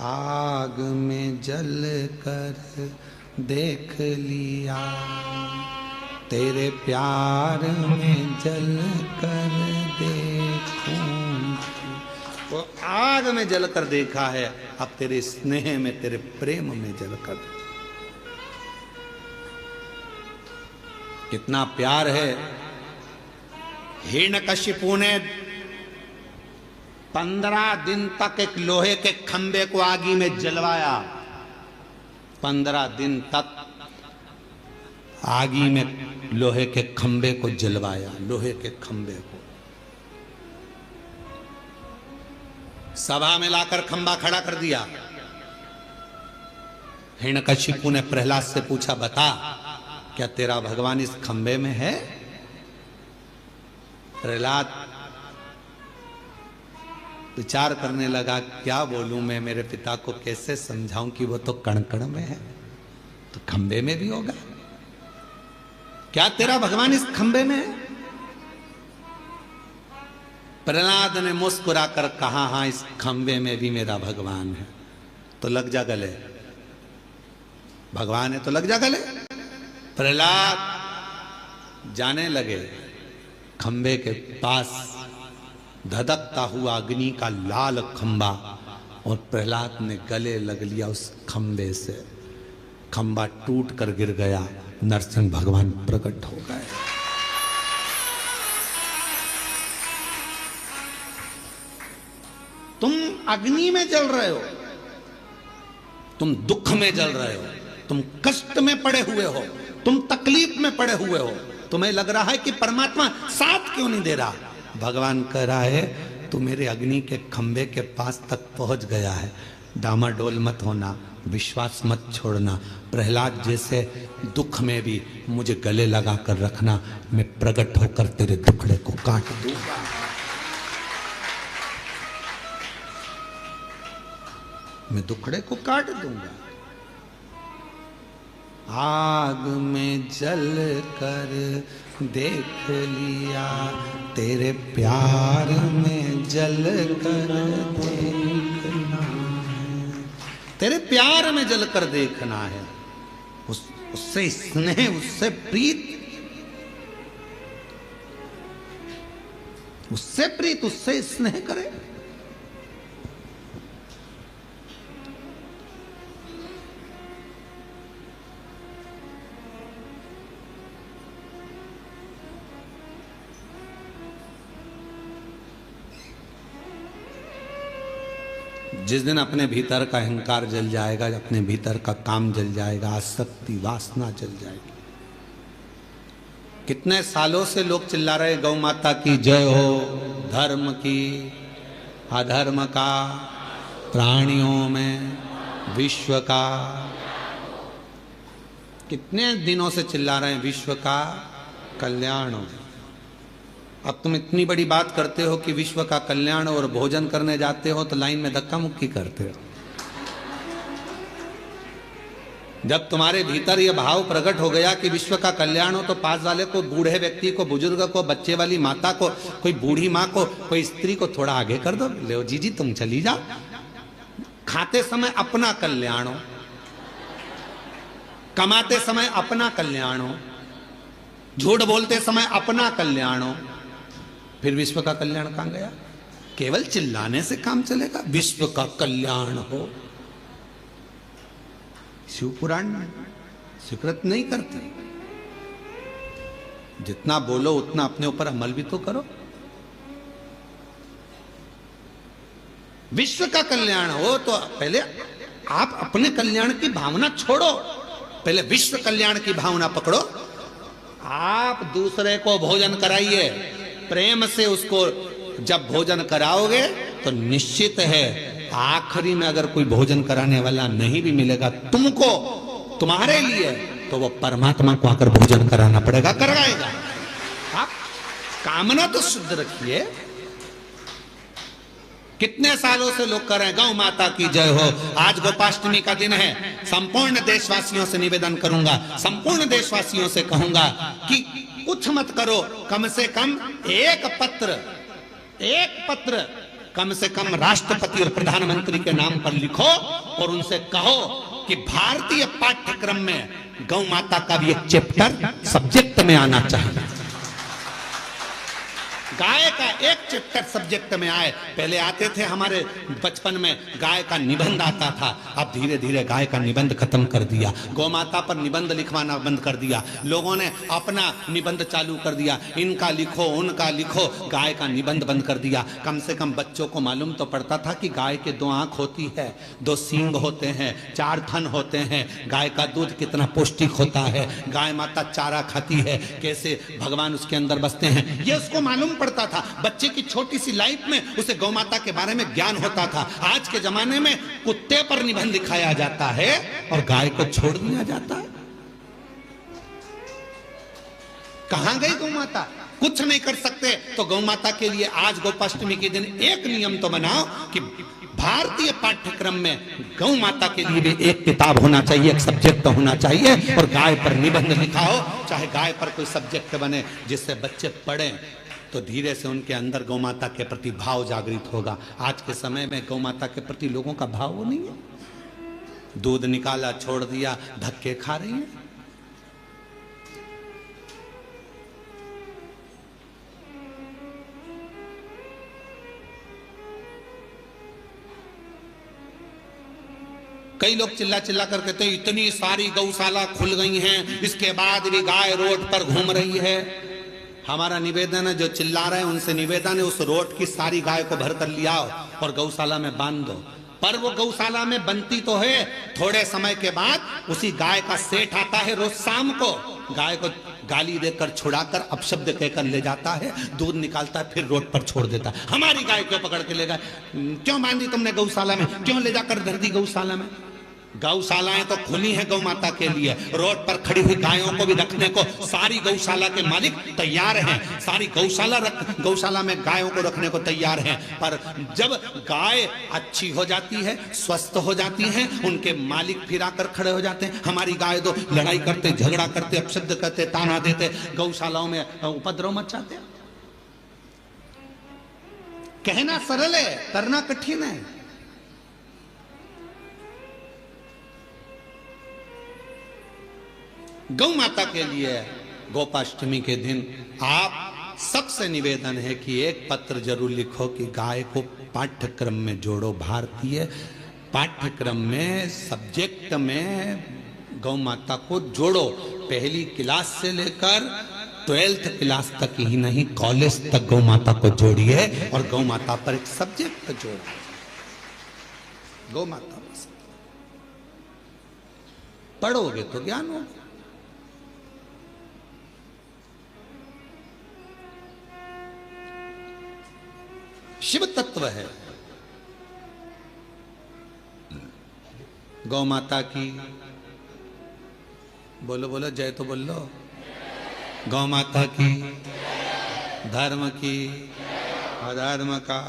आग में जल कर देख लिया, तेरे प्यार में जल कर देखूं। वो आग में जल कर देखा है, अब तेरे स्नेह में, तेरे प्रेम में जल कर। कितना प्यार है। हिरण्यकशिपु ने 15 दिन तक एक लोहे के खंबे को आगी में जलवाया, 15 दिन तक आगी में लोहे के खंबे को जलवाया, लोहे के खंबे को। सभा में लाकर खंबा खड़ा कर दिया। हिरण्यकशिपु ने प्रहलाद से पूछा, बता क्या तेरा भगवान इस खंबे में है? प्रहलाद विचार करने लगा, क्या बोलूं मैं, मेरे पिता को कैसे समझाऊं कि वो तो कण कण में है, तो खंबे में भी होगा। क्या तेरा भगवान इस खंबे में है? प्रहलाद ने मुस्कुराकर कहा, हां इस खंबे में भी मेरा भगवान है। तो लग जा गले, भगवान है तो लग जा गले। प्रहलाद जाने लगे खंबे के पास, धधकता हुआ अग्नि का लाल खंबा, और प्रहलाद ने गले लग लिया उस खंबे से। खंबा टूट कर गिर गया, नरसिंह भगवान प्रकट हो गए। तुम अग्नि में जल रहे हो, तुम दुख में जल रहे हो, तुम कष्ट में पड़े हुए हो, तुम तकलीफ में पड़े हुए हो, तुम्हें लग रहा है कि परमात्मा साथ क्यों नहीं दे रहा। भगवान कह रहा है तू मेरे अग्नि के खंबे के पास तक पहुंच गया है, डामाडोल मत होना, विश्वास मत छोड़ना। प्रहलाद जैसे दुख में भी मुझे गले लगा कर रखना, मैं प्रकट होकर तेरे दुखड़े को काट दूंगा। मैं दुखड़े को काट दूंगा। आग में जल कर देख लिया, तेरे प्यार में जल कर देखना है, तेरे प्यार में जल कर देखना है। उससे स्नेह, उससे प्रीत, उससे प्रीत, उससे स्नेह करे। जिस दिन अपने भीतर का अहंकार जल जाएगा, अपने भीतर का काम जल जाएगा, आसक्ति वासना जल जाएगी। कितने सालों से लोग चिल्ला रहे गौ माता की जय हो, धर्म की, अधर्म का, प्राणियों में, विश्व का। कितने दिनों से चिल्ला रहे हैं विश्व का कल्याण हो। अब तुम इतनी बड़ी बात करते हो कि विश्व का कल्याण और भोजन करने जाते हो तो लाइन में धक्का मुक्की करते हो। जब तुम्हारे भीतर यह भाव प्रकट हो गया कि विश्व का कल्याण हो, तो पास वाले को, बूढ़े व्यक्ति को, बुजुर्ग को, बच्चे वाली माता को, कोई बूढ़ी माँ को, कोई स्त्री को थोड़ा आगे कर दो, ले जी तुम चली जाओ। खाते समय अपना कल्याण हो, कमाते समय अपना कल्याण हो, झूठ बोलते समय अपना कल्याण हो, फिर विश्व का कल्याण कहां गया? केवल चिल्लाने से काम चलेगा? विश्व का कल्याण हो। शिव पुराण स्वीकृत नहीं करते। जितना बोलो उतना अपने ऊपर अमल भी तो करो। विश्व का कल्याण हो तो पहले आप अपने कल्याण की भावना छोड़ो, पहले विश्व कल्याण की भावना पकड़ो। आप दूसरे को भोजन कराइए, प्रेम से उसको जब भोजन कराओगे तो निश्चित है आखिरी में अगर कोई भोजन कराने वाला नहीं भी मिलेगा तुमको, तुम्हारे लिए, तो वो परमात्मा को आकर भोजन कराना पड़ेगा, कराएगा। आप कामना तो शुद्ध रखिए। कितने सालों से लोग कर रहे हैं गौ माता की जय हो। आज गोपाष्टमी का दिन है। संपूर्ण देशवासियों से निवेदन करूंगा, संपूर्ण देशवासियों से कहूंगा कि कुछ मत करो, कम से कम एक पत्र कम से कम राष्ट्रपति और प्रधानमंत्री के नाम पर लिखो और उनसे कहो कि भारतीय पाठ्यक्रम में गौ माता का भी एक चैप्टर सब्जेक्ट में आना चाहिए। गाय का एक चैप्टर सब्जेक्ट में आए। पहले आते थे हमारे बचपन में गाय का निबंध आता था, अब धीरे धीरे गाय का निबंध खत्म कर दिया। गौ माता पर निबंध लिखवाना बंद कर दिया। लोगों ने अपना निबंध चालू कर दिया, इनका लिखो उनका लिखो, गाय का निबंध बंद कर दिया। कम से कम बच्चों को मालूम तो पड़ता था कि गाय के 2 आंख होती है, 2 सींग होते हैं, 4 थन होते हैं, गाय का दूध कितना पौष्टिक होता है, गाय माता चारा खाती है, कैसे भगवान उसके अंदर बसते हैं, ये उसको मालूम पड़ता था। बच्चे की छोटी सी लाइफ में उसे गौ माता के बारे में ज्ञान होता था। आज के जमाने में कुत्ते पर निबंध दिखाया जाता है और गाय को छोड़ दिया जाता है। कहां गई गौ माता? कुछ नहीं कर सकते तो गौ माता के लिए आज गोपाष्टमी के दिन एक नियम तो बनाओ कि भारतीय पाठ्यक्रम में गौ माता के लिए भी एक किताब होना चाहिए, एक सब्जेक्ट होना चाहिए, और गाय पर निबंध लिखा हो, चाहे गाय पर कोई सब्जेक्ट बने, जिससे बच्चे पढ़ें तो धीरे से उनके अंदर गौ माता के प्रति भाव जागृत होगा। आज के समय में गौ माता के प्रति लोगों का भाव वो नहीं है। दूध निकाला, छोड़ दिया, धक्के खा रही है। कई लोग चिल्ला चिल्ला कर कहते हैं इतनी सारी गौशाला खुल गई हैं, इसके बाद भी गाय रोड पर घूम रही है। हमारा निवेदन है, जो चिल्ला रहे हैं उनसे निवेदन है, उस रोड की सारी गाय को भर कर लिया और गौशाला में बांध दो। पर वो गौशाला में बनती तो है, थोड़े समय के बाद उसी गाय का सेठ आता है, रोज शाम को गाय को गाली देकर छुड़ाकर अपशब्द कहकर ले जाता है, दूध निकालता है, फिर रोड पर छोड़ देता है। हमारी गाय क्यों पकड़ के ले गए? क्यों बांधी तुमने गौशाला में? क्यों ले जाकर धर दी गौशाला में? गौशालाएं तो खुली हैं गौ माता के लिए, रोड पर खड़ी हुई गायों को भी रखने को सारी गौशाला के मालिक तैयार हैं, सारी गौशाला में गायों को रखने को तैयार हैं। पर जब गाय अच्छी हो जाती है, स्वस्थ हो जाती हैं, उनके मालिक फिर आकर खड़े हो जाते हैं। हमारी गाय तो लड़ाई करते, झगड़ा करते, अपशब्द करते, ताना देते, गौशालाओं में उपद्रव मचाते। कहना सरल है, करना कठिन है। गौ माता के लिए गोपाष्टमी के दिन आप सबसे निवेदन है कि एक पत्र जरूर लिखो कि गाय को पाठ्यक्रम में जोड़ो। भारतीय पाठ्यक्रम में, सब्जेक्ट में गौ माता को जोड़ो। पहली क्लास से लेकर 12th क्लास तक ही नहीं, कॉलेज तक गौ माता को जोड़िए और गौ माता पर एक सब्जेक्ट जोड़ो। गौ माता पढ़ोगे तो ज्ञान होगा। शिव तत्व है। गौ माता की बोलो बोलो जय तो बोल लो। गौ माता की, धर्म की, अधर्म का,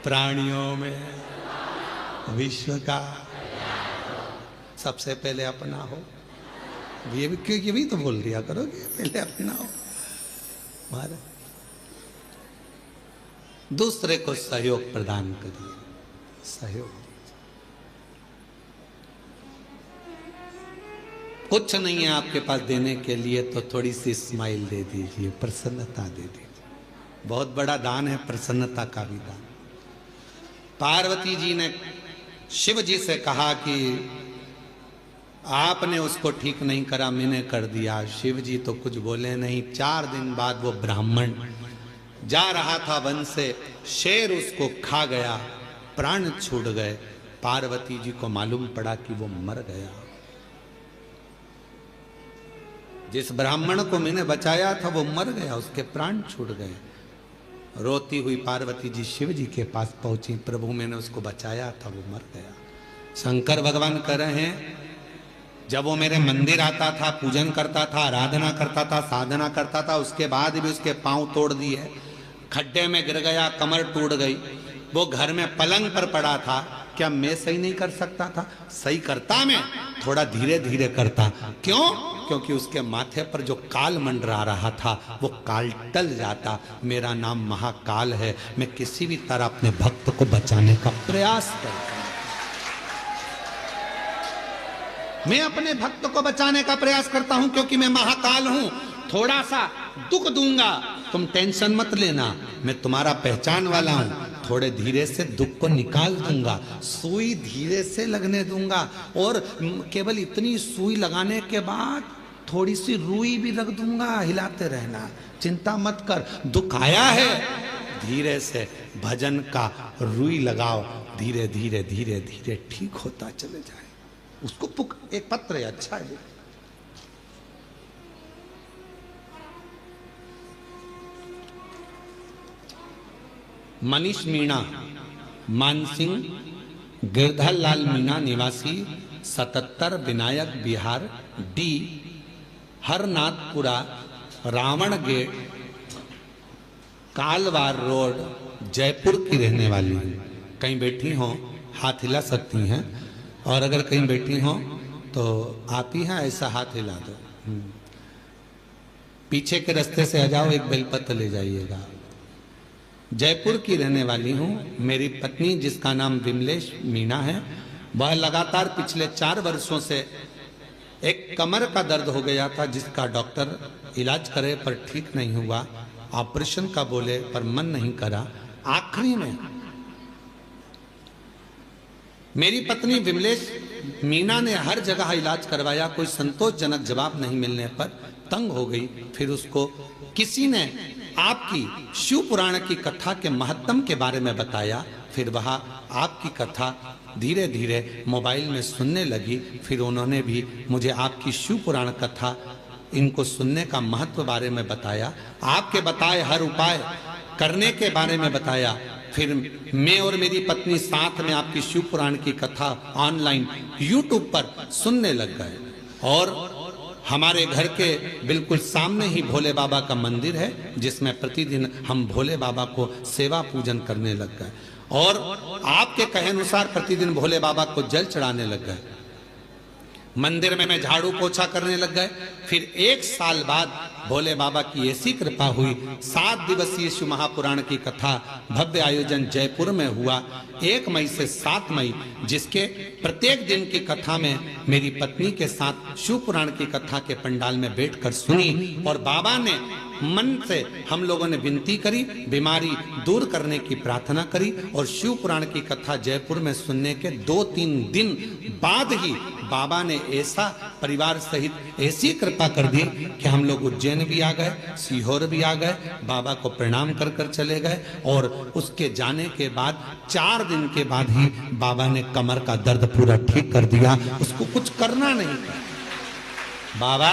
प्राणियों में, विश्व का, सबसे पहले अपना हो। ये भी तो बोल दिया करोगे, पहले अपना हो। महाराज दूसरे को सहयोग प्रदान करिए, सहयोग। कुछ नहीं है आपके पास देने के लिए तो थोड़ी सी स्माइल दे दीजिए, प्रसन्नता दे दीजिए। बहुत बड़ा दान है प्रसन्नता का भी दान। पार्वती जी ने शिव जी से कहा कि आपने उसको ठीक नहीं करा, मैंने कर दिया। शिव जी तो कुछ बोले नहीं। 4 दिन बाद वो ब्राह्मण जा रहा था वन से, शेर उसको खा गया, प्राण छूट गए। पार्वती जी को मालूम पड़ा कि वो मर गया। जिस ब्राह्मण को मैंने बचाया था वो मर गया, उसके प्राण छूट गए। रोती हुई पार्वती जी शिव जी के पास पहुंची, प्रभु मैंने उसको बचाया था, वो मर गया। शंकर भगवान कह रहे हैं जब वो मेरे मंदिर आता था, पूजन करता था, आराधना करता था, साधना करता था, उसके बाद भी उसके पांव तोड़ दिए, खड्डे में गिर गया, कमर टूट गई। वो घर में पलंग पर पड़ा था, क्या मैं सही नहीं कर सकता था? सही करता, मैं थोड़ा धीरे धीरे करता। क्यों? क्योंकि उसके माथे पर जो काल मंडरा रहा था वो काल टल जाता। मेरा नाम महाकाल है, मैं किसी भी तरह अपने भक्त को बचाने का प्रयास करता। मैं अपने भक्त को बचाने का प्रयास करता हूं क्योंकि मैं महाकाल हूं। थोड़ा सा दुख दूंगा, तुम टेंशन मत लेना, मैं तुम्हारा पहचान वाला हूं। थोड़े धीरे से दुख को निकाल दूंगा, सुई धीरे से लगने दूंगा, और केवल इतनी सुई लगाने के बाद थोड़ी सी रुई भी रख दूंगा, हिलाते रहना, चिंता मत कर। दुख आया है, धीरे से भजन का रुई लगाओ, धीरे धीरे धीरे धीरे ठीक होता चले जाए। उसको एक पत्र है, अच्छा है। मनीष मीणा, मानसिंह, गिरधर लाल मीणा निवासी 77 Vinayak Vihar D, Harnathpura, Ravan gate, Kalwar road, Jaipur की रहने वाली हूँ। कहीं बैठी हो हाथ हिला सकती हैं, और अगर कहीं बैठी हो तो आप ही हैं ऐसा हाथ हिला दो। पीछे के रास्ते से आ जाओ, एक बेलपत्र ले जाइएगा। जयपुर की रहने वाली हूँ। मेरी पत्नी जिसका नाम विमलेश मीणा है, वह लगातार पिछले 4 वर्षों से एक कमर का दर्द हो गया था, जिसका डॉक्टर इलाज करे पर ठीक नहीं हुआ, ऑपरेशन का बोले पर मन नहीं करा। आखिरी में मेरी पत्नी विमलेश मीणा ने हर जगह इलाज करवाया, कोई संतोषजनक जवाब नहीं मिलने पर तंग हो गई। फिर उसको किसी ने आपकी शिव पुराण की कथा के महत्व के बारे में बताया। फिर वह आपकी कथा धीरे धीरे मोबाइल में सुनने लगी। फिर उन्होंने भी मुझे आपकी शिव पुराण कथा इनको सुनने का महत्व बारे में बताया, आपके बताए हर उपाय करने के बारे में बताया। फिर मैं और मेरी पत्नी साथ में आपकी शिव पुराण की कथा ऑनलाइन YouTube पर सुनने लग गए, और हमारे घर के बिल्कुल सामने ही भोले बाबा का मंदिर है, जिसमें प्रतिदिन हम भोले बाबा को सेवा पूजन करने लग गए, और आपके कहे अनुसार प्रतिदिन भोले बाबा को जल चढ़ाने लग गए। मंदिर में मैं झाड़ू पोछा करने लग गए। फिर 1 साल बाद भोले बाबा की ऐसी कृपा हुई, 7 दिवसीय शिव महापुराण की कथा भव्य आयोजन जयपुर में हुआ 1 मई से 7 मई, जिसके प्रत्येक दिन की कथा में मेरी पत्नी के साथ शिव पुराण की कथा के पंडाल में बैठकर सुनी, और बाबा ने मन से हम लोगों ने विनती करी, बीमारी दूर करने की प्रार्थना करी, और शिव पुराण की कथा जयपुर में सुनने के 2-3 दिन बाद ही बाबा ने ऐसा परिवार सहित ऐसी कृपा कर दी कि हम लोग उज्जैन भी आ गए, सीहोर भी आ गए, बाबा को प्रणाम कर कर चले गए। और उसके जाने के बाद 4 दिन के बाद ही बाबा ने कमर का दर्द पूरा ठीक कर दिया, उसको कुछ करना नहीं था। बाबा,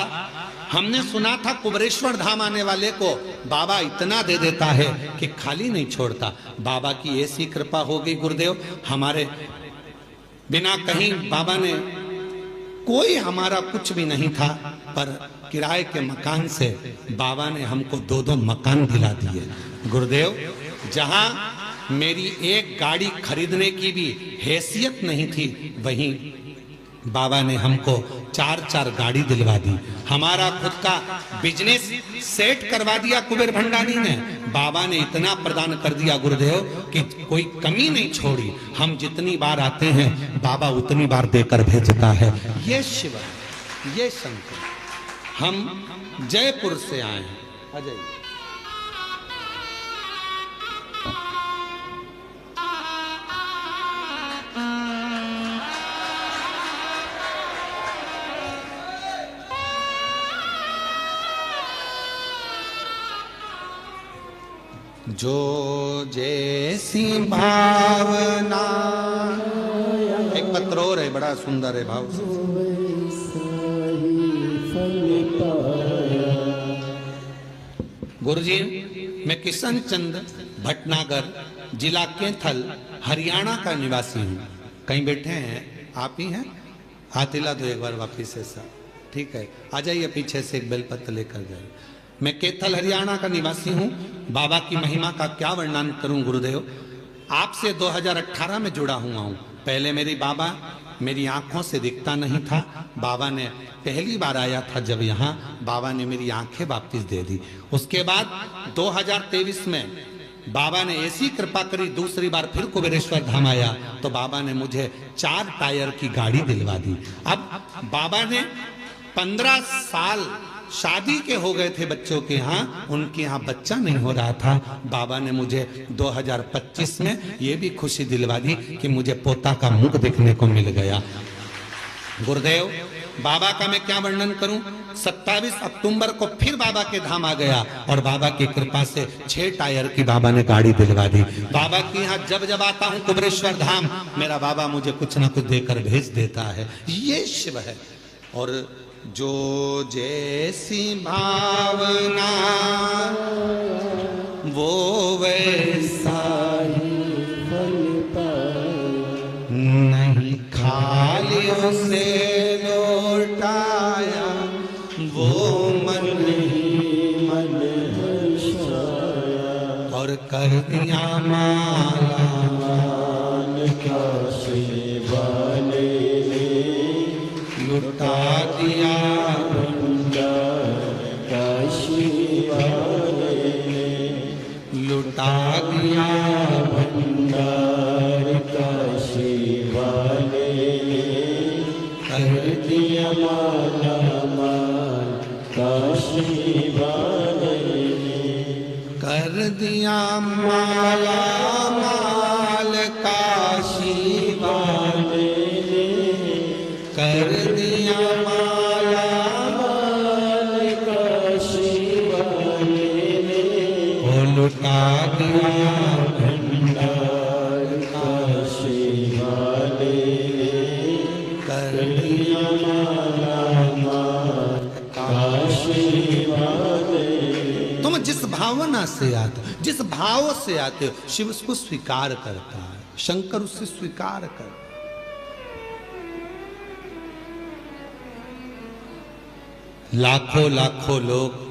हमने सुना था कुबरेश्वर धाम आने वाले को बाबा इतना दे देता है कि खाली नहीं छोड़ता। बाबा की ऐसी कृपा हो गई गुरुदेव, हमारे बिना कहीं बाबा ने, कोई हमारा कुछ भी नहीं था, पर किराए के मकान से बाबा ने हमको 2-2 मकान दिला दिए। गुरुदेव, जहां मेरी एक गाड़ी खरीदने की भी हैसियत नहीं थी, वहीं बाबा ने हमको 4-4 गाड़ी दिलवा दी। हमारा खुद का बिजनेस सेट करवा दिया कुबेर भंडारी ने। बाबा ने इतना प्रदान कर दिया गुरुदेव कि कोई कमी नहीं छोड़ी। हम जितनी बार आते हैं बाबा उतनी बार देकर भेजता है। ये शिव है, ये शंकर। हम जयपुर से आए हैं। अजय जो जैसी भावना, एक पत्र और है बड़ा सुंदर है भाव। गुरुजी, मैं किशन चंद भटनागर, जिला कैथल, हरियाणा का निवासी हूँ। कहीं बैठे हैं? आप ही हैं? हाथ हिला दो एक बार वापिस ऐसा। ठीक है, आ जाइए पीछे से एक बेलपत्र लेकर जाइए। मैं कैथल हरियाणा का निवासी हूँ। बाबा की महिमा का क्या वर्णन करूं गुरुदेव। आपसे 2018 में जुड़ा हुआ हूँ। पहले मेरी बाबा मेरी आंखों से दिखता नहीं था। बाबा ने पहली बार आया था जब यहाँ, बाबा ने मेरी आंखें वापस दे दी। उसके बाद 2023 में बाबा ने ऐसी कृपा करी, दूसरी बार फिर कुबेरेश्वर धाम आया तो बाबा ने मुझे 4 टायर की गाड़ी दिलवा दी। अब बाबा ने 15 साल शादी के हो गए थे बच्चों के यहाँ, उनके यहाँ बच्चा नहीं हो रहा था। बाबा ने मुझे 2025 में ये भी खुशी दिलवा दी कि मुझे पोता का मुख देखने को मिल गया। गुरुदेव, बाबा का मैं क्या वर्णन करूं। 27 अक्टूबर को फिर बाबा के धाम आ गया और बाबा की कृपा से 6 टायर की बाबा ने गाड़ी दिलवा दी। बाबा के यहाँ जब जब आता हूँ कुबेरेश्वर धाम, मेरा बाबा मुझे कुछ ना कुछ देकर भेज देता है। ये शिव है। और जो जैसी भावना वो वैसा ही फल पाए, नहीं खाली से लौटाया वो मन ही मन हर्षाया और कर दिया माला मान काशी वाले ने लुटा दिया भंडार काशी वाले ने लुटा दिया भंडार काशी वाले ने कर दिया माला माल काशी वाले ने कर दिया माला माल काशी वाले ने कर दिया माला माल काशी वाले ने वो लुटा दिया भंडार काशी वाले ने कर दिया माला माल काशी वाले। तुम जिस भावना से आते हो, जिस भाव से आते हो, शिव उसको स्वीकार करता है, शंकर उससे स्वीकार करता है। लाखों लाखों लोग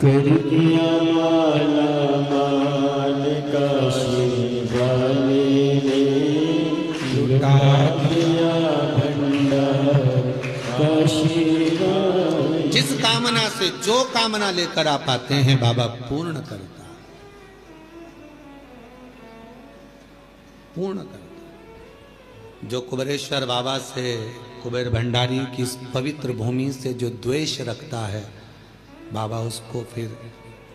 कर दिया माला माल काशी वाले ने लुटा दिया भंडार काशी वाले। जिस कामना से जो कामना लेकर आप आते हैं बाबा पूर्ण करता है, पूर्ण करता है। जो कुबेरेश्वर बाबा से, कुबेर भंडारी की इस पवित्र भूमि से जो द्वेष रखता है, बाबा उसको फिर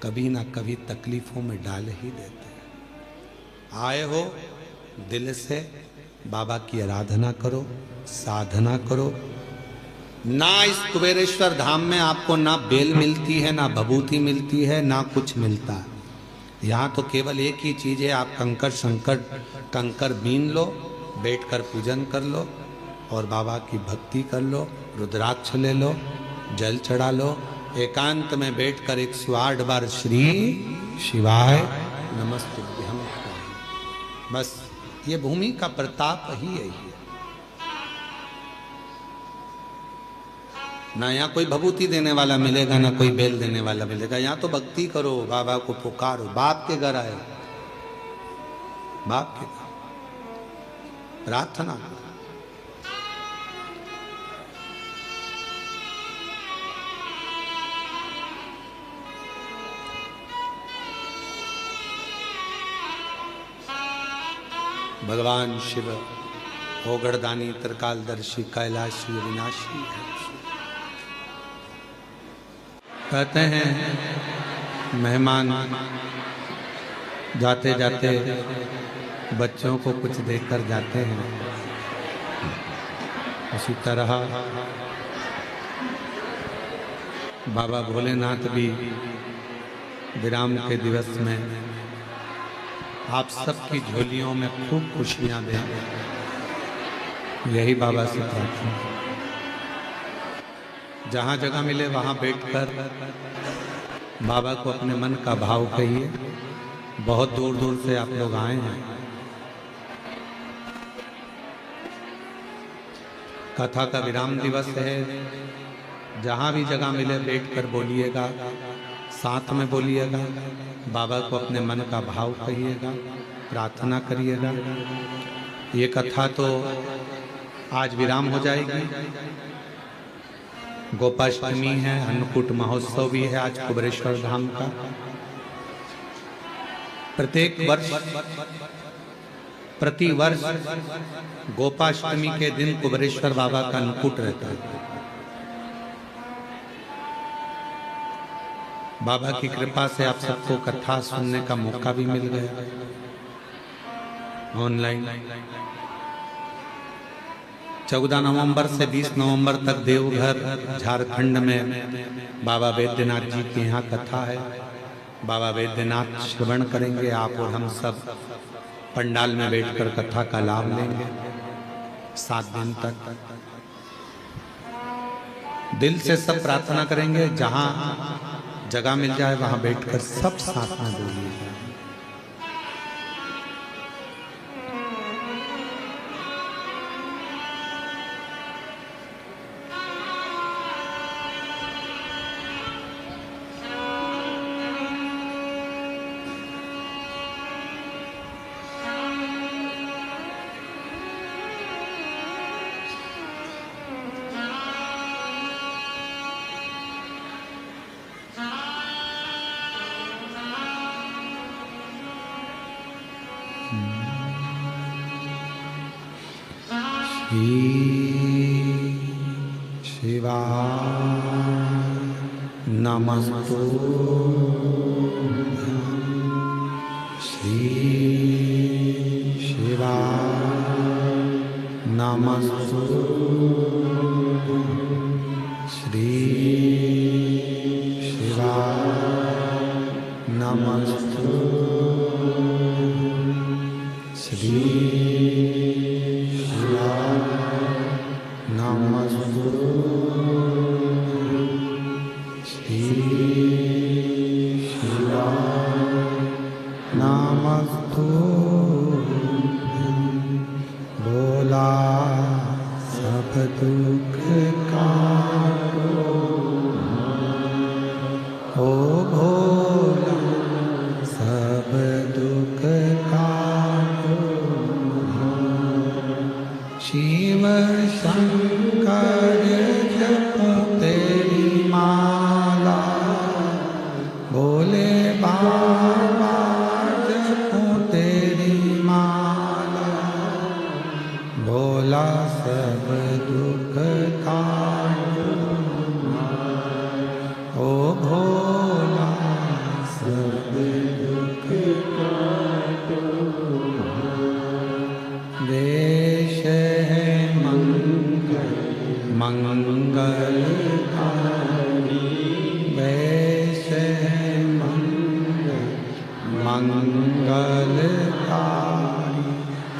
कभी ना कभी तकलीफों में डाल ही देते हैं। आए हो दिल से बाबा की आराधना करो, साधना करो। ना इस कुबेरेश्वर धाम में आपको ना बेल मिलती है, ना भभूति मिलती है, ना कुछ मिलता है। यहाँ तो केवल एक ही चीज है, आप कंकर शंकर कंकर बीन लो, बैठकर पूजन कर लो और बाबा की भक्ति कर लो, रुद्राक्ष ले लो, जल चढ़ा लो, एकांत में बैठकर 108 बार श्री शिवाय नमस्तुभ्यं। बस ये भूमि का प्रताप ही यही है। ना यहाँ कोई भभूति देने वाला मिलेगा, ना कोई बेल देने वाला मिलेगा। यहाँ तो भक्ति करो, बाबा को पुकारो। बाप के घर आए, बाप के घर प्रार्थना करो। भगवान शिव ओगड़दानी त्रिकालदर्शी कैलाशी विनाशी है। कहते हैं मेहमान जाते जाते बच्चों को कुछ देकर जाते हैं, उसी तरह बाबा भोलेनाथ भी विराम के दिवस में आप सबकी झोलियों में खूब खुशियां दें, यही बाबा से प्रार्थना। जहाँ जगह मिले वहाँ बैठकर बाबा को अपने मन का भाव कहिए। बहुत दूर दूर से आप लोग आए हैं। कथा का विराम दिवस है, जहाँ भी जगह मिले बैठकर बोलिएगा, साथ में बोलिएगा, बाबा को अपने मन का भाव कहिएगा, प्रार्थना करिएगा। ये कथा तो आज विराम हो जाएगी। गोपाष्टमी है, अन्नकूट महोत्सव भी है आज कुबेरेश्वर धाम का। प्रत्येक वर्ष प्रति वर्ष गोपाष्टमी के दिन कुबेरेश्वर बाबा का अन्नकूट रहता है। बाबा की कृपा से आप सबको कथा सुनने का मौका भी मिल गया ऑनलाइन। 14 नवंबर से 20 नवंबर तक देवघर झारखंड में बाबा वैद्यनाथ जी के यहाँ कथा है। बाबा वैद्यनाथ श्रवण करेंगे आप और हम सब पंडाल में बैठकर कथा का लाभ लेंगे 7 दिन तक। दिल से सब प्रार्थना करेंगे, जहां जगह मिल जाए वहां बैठकर सब साथ में बोलिए। शिवा नमस्तुभ्यं श्री शिवा नमस्तुभ्यं श्री शिवा नमस्तुभ्यं श्री बोला सब दुख काटो ओ भोला सब दुख काटो शिव शंकर जपो तेरी माला भोले बाबा भोला सब दुख काटो ओ भोला सब दुख काटो। वेश है मंगलकारी वेश है मंगलकारी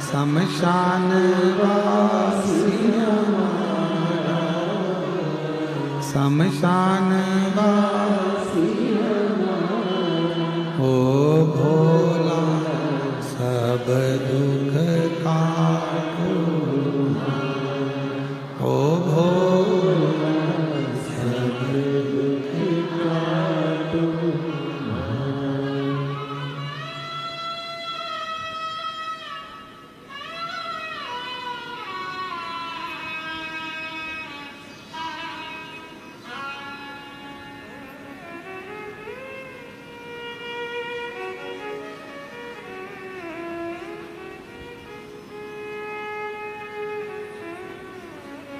शमशान वासी हमारा शमशान वासी ओ भोला सब दुख काटो ओ भोला सब दुख काटो।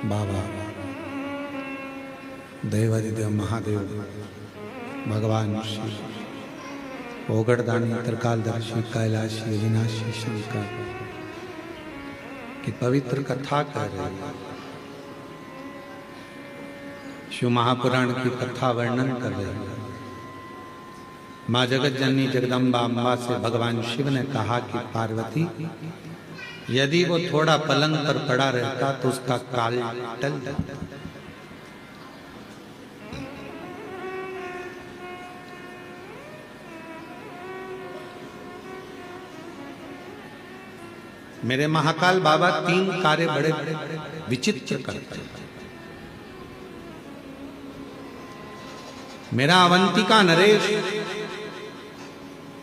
बाबा देवादिदेव महादेव भगवान श्री ओगड़दानी त्रिकालदर्शी कैलाशी अविनाशी शंकर की पवित्र कथा कर रहे हैं। शिव महापुराण की कथा वर्णन कर रहे हैं। माँ जगत जननी जगदम्बा अम्बा से भगवान शिव ने कहा कि पार्वती यदि वो थोड़ा पलंग पर पड़ा रहता तो उसका काल टल जाता। मेरे महाकाल बाबा 3 कार्य बड़े विचित्र करते हैं। मेरा अवंतिका नरेश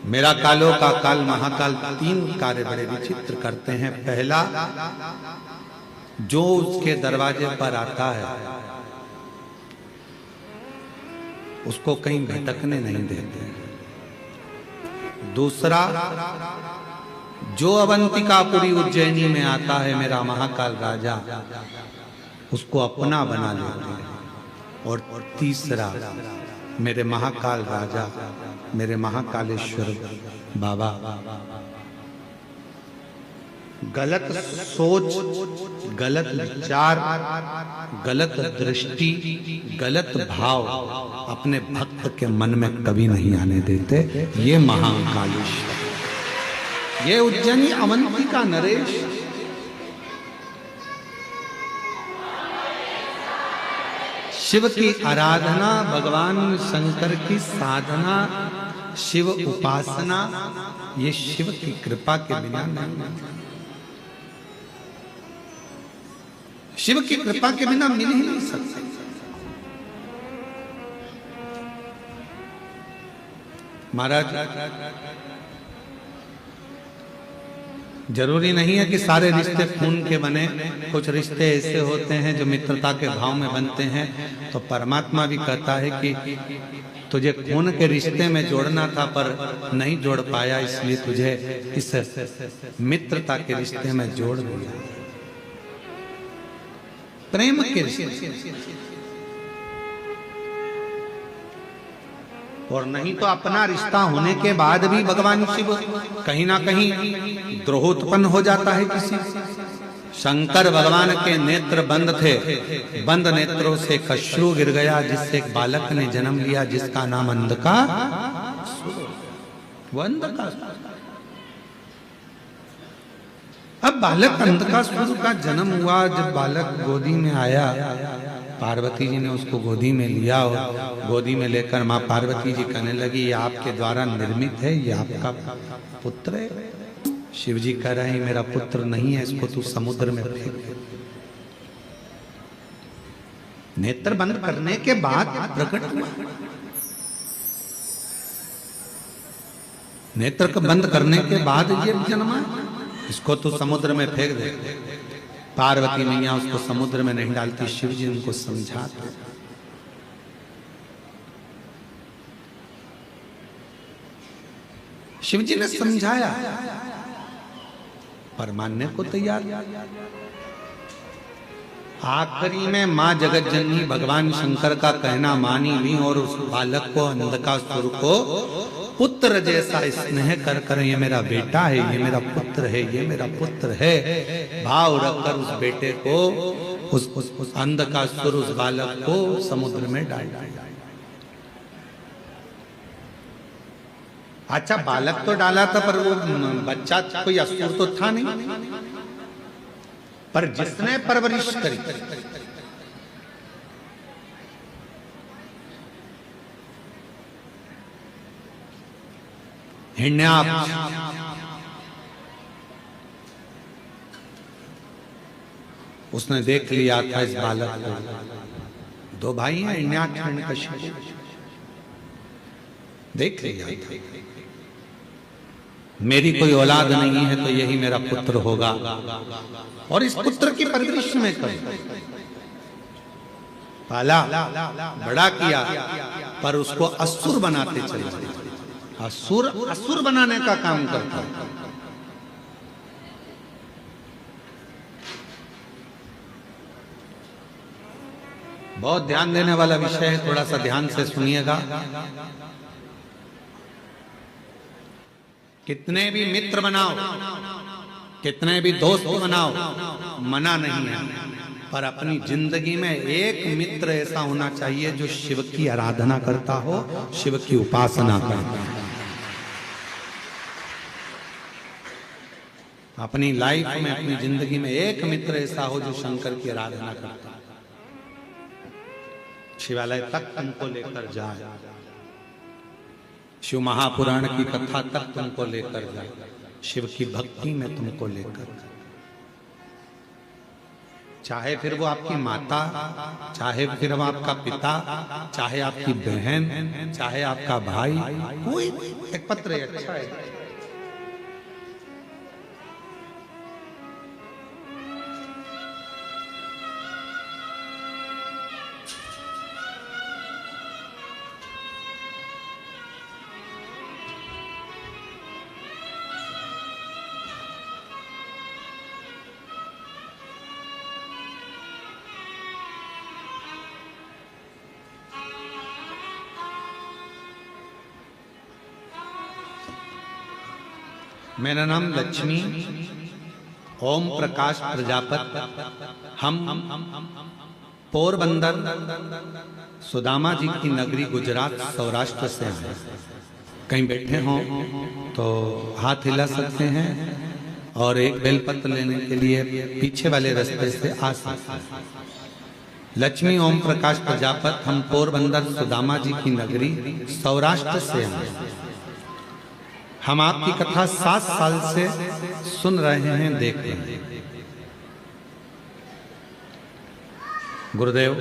मेरा कालो का काल महाकाल 3 कार्य बड़े विचित्र करते हैं। पहला, जो उसके दरवाजे पर आता है उसको कहीं भटकने नहीं देते। दूसरा, जो अवंतिकापुरी उज्जैनी में आता है मेरा महाकाल राजा उसको अपना बना लेते हैं। और तीसरा, मेरे महाकाल राजा मेरे महाकालेश्वर बाबा गलत सोच, गलत विचार, गलत दृष्टि, गलत भाव अपने भक्त के मन में कभी नहीं आने देते। ये महाकालेश्वर, ये उज्जैनी अवंती का नरेश। शिव की आराधना, भगवान शंकर की साधना, शिव उपासना, ये शिव की कृपा के बिना नहीं। शिव की कृपा के बिना मिल ही नहीं सकते। महाराज, जरूरी नहीं है कि सारे रिश्ते खून के बने। कुछ रिश्ते ऐसे होते हैं जो मित्रता के भाव में बनते हैं। तो परमात्मा भी कहता है कि तुझे खून के रिश्ते में जोड़ना था पर नहीं जोड़ पाया, इसलिए तुझे इस मित्रता के रिश्ते में जोड़ दिया। प्रेम के रिश्ते, और नहीं तो अपना रिश्ता होने के बाद भी भगवान शिव कहीं ना कहीं द्रोह उत्पन्न हो जाता है किसी। शंकर भगवान के नेत्र बंद थे, बंद नेत्रों से कश्रु गिर गया, जिससे एक बालक ने जन्म लिया जिसका नाम अंधकासुर। अब बालक अंधकासुर का जन्म हुआ। जब बालक गोदी में आया, पार्वती जी ने उसको गोदी में लिया। गोदी में लेकर माँ पार्वती जी कहने लगी, ये आपके द्वारा निर्मित है, ये आपका पुत्र है। शिव जी कह रहे हैं मेरा पुत्र नहीं है, इसको तू समुद्र में फेंक। नेत्र बंद करने के बाद प्रकट हुआ। नेत्र को बंद करने के बाद ये जन्मा, इसको तो समुद्र में फेंक दे। पार्वती मैया उसको समुद्र में नहीं डालती, शिव जी उनको समझाते। शिव जी ने समझाया पर मानने को तैयार। आखिरी में मां जगत जननी भगवान शंकर का कहना मानी ली और उस बालक को, अंधकासुर को पुत्र जैसा स्नेह कर कर, ये मेरा बेटा है, ये मेरा पुत्र है, ये मेरा पुत्र है भाव रखकर उस बेटे को, उस अंधकासुर, उस बालक को समुद्र में डाल दिया। अच्छा, बालक तो डाला था पर वो बच्चा कोई असुर तो था नहीं। पर जिसने परवरिश करी, हिरण्याक्ष, उसने देख लिया था इस बालक को। दो भाई हैं, हिरण्याक्ष हिरण्यकशिपु, देख लिया था मेरी कोई औलाद नहीं है तो यही मेरा पुत्र होगा, और इस पुत्र की परवरिश में कर पाला, बड़ा किया, पर उसको असुर बनाते चले। असुर बनाने का काम करता है। बहुत ध्यान देने वाला विषय है, थोड़ा सा ध्यान से सुनिएगा। कितने भी मित्र बनाओ, कितने भी दोस्त बनाओ, मना नहीं है, पर अपनी जिंदगी में एक मित्र ऐसा होना चाहिए जो शिव की आराधना करता हो, शिव की उपासना करता हो। अपनी लाइफ में, अपनी जिंदगी में एक मित्र ऐसा हो जो शंकर की आराधना करता हो, शिवालय तक तुमको लेकर जाए, शिव महापुराण की कथा तक तुमको लेकर जाए, शिव की भक्ति में तुमको लेकर, चाहे फिर वो आपकी माता, चाहे फिर वो आपका पिता, चाहे आपकी बहन, चाहे आपका भाई, कोई एक पत्र है, अच्छा है। मेरा नाम लक्ष्मी ओम प्रकाश प्रजापत, हम पोरबंदर सुदामा जी की नगरी गुजरात सौराष्ट्र से हैं। कहीं बैठे हों तो हाथ हिला सकते हैं और एक बेलपत्र लेने के लिए पीछे वाले रास्ते से आ सकते हैं। लक्ष्मी ओम प्रकाश प्रजापत, हम पोरबंदर सुदामा जी की नगरी सौराष्ट्र से हैं। हम आपकी कथा 7 साल से सुन रहे हैं, देख रहे हैं। गुरुदेव,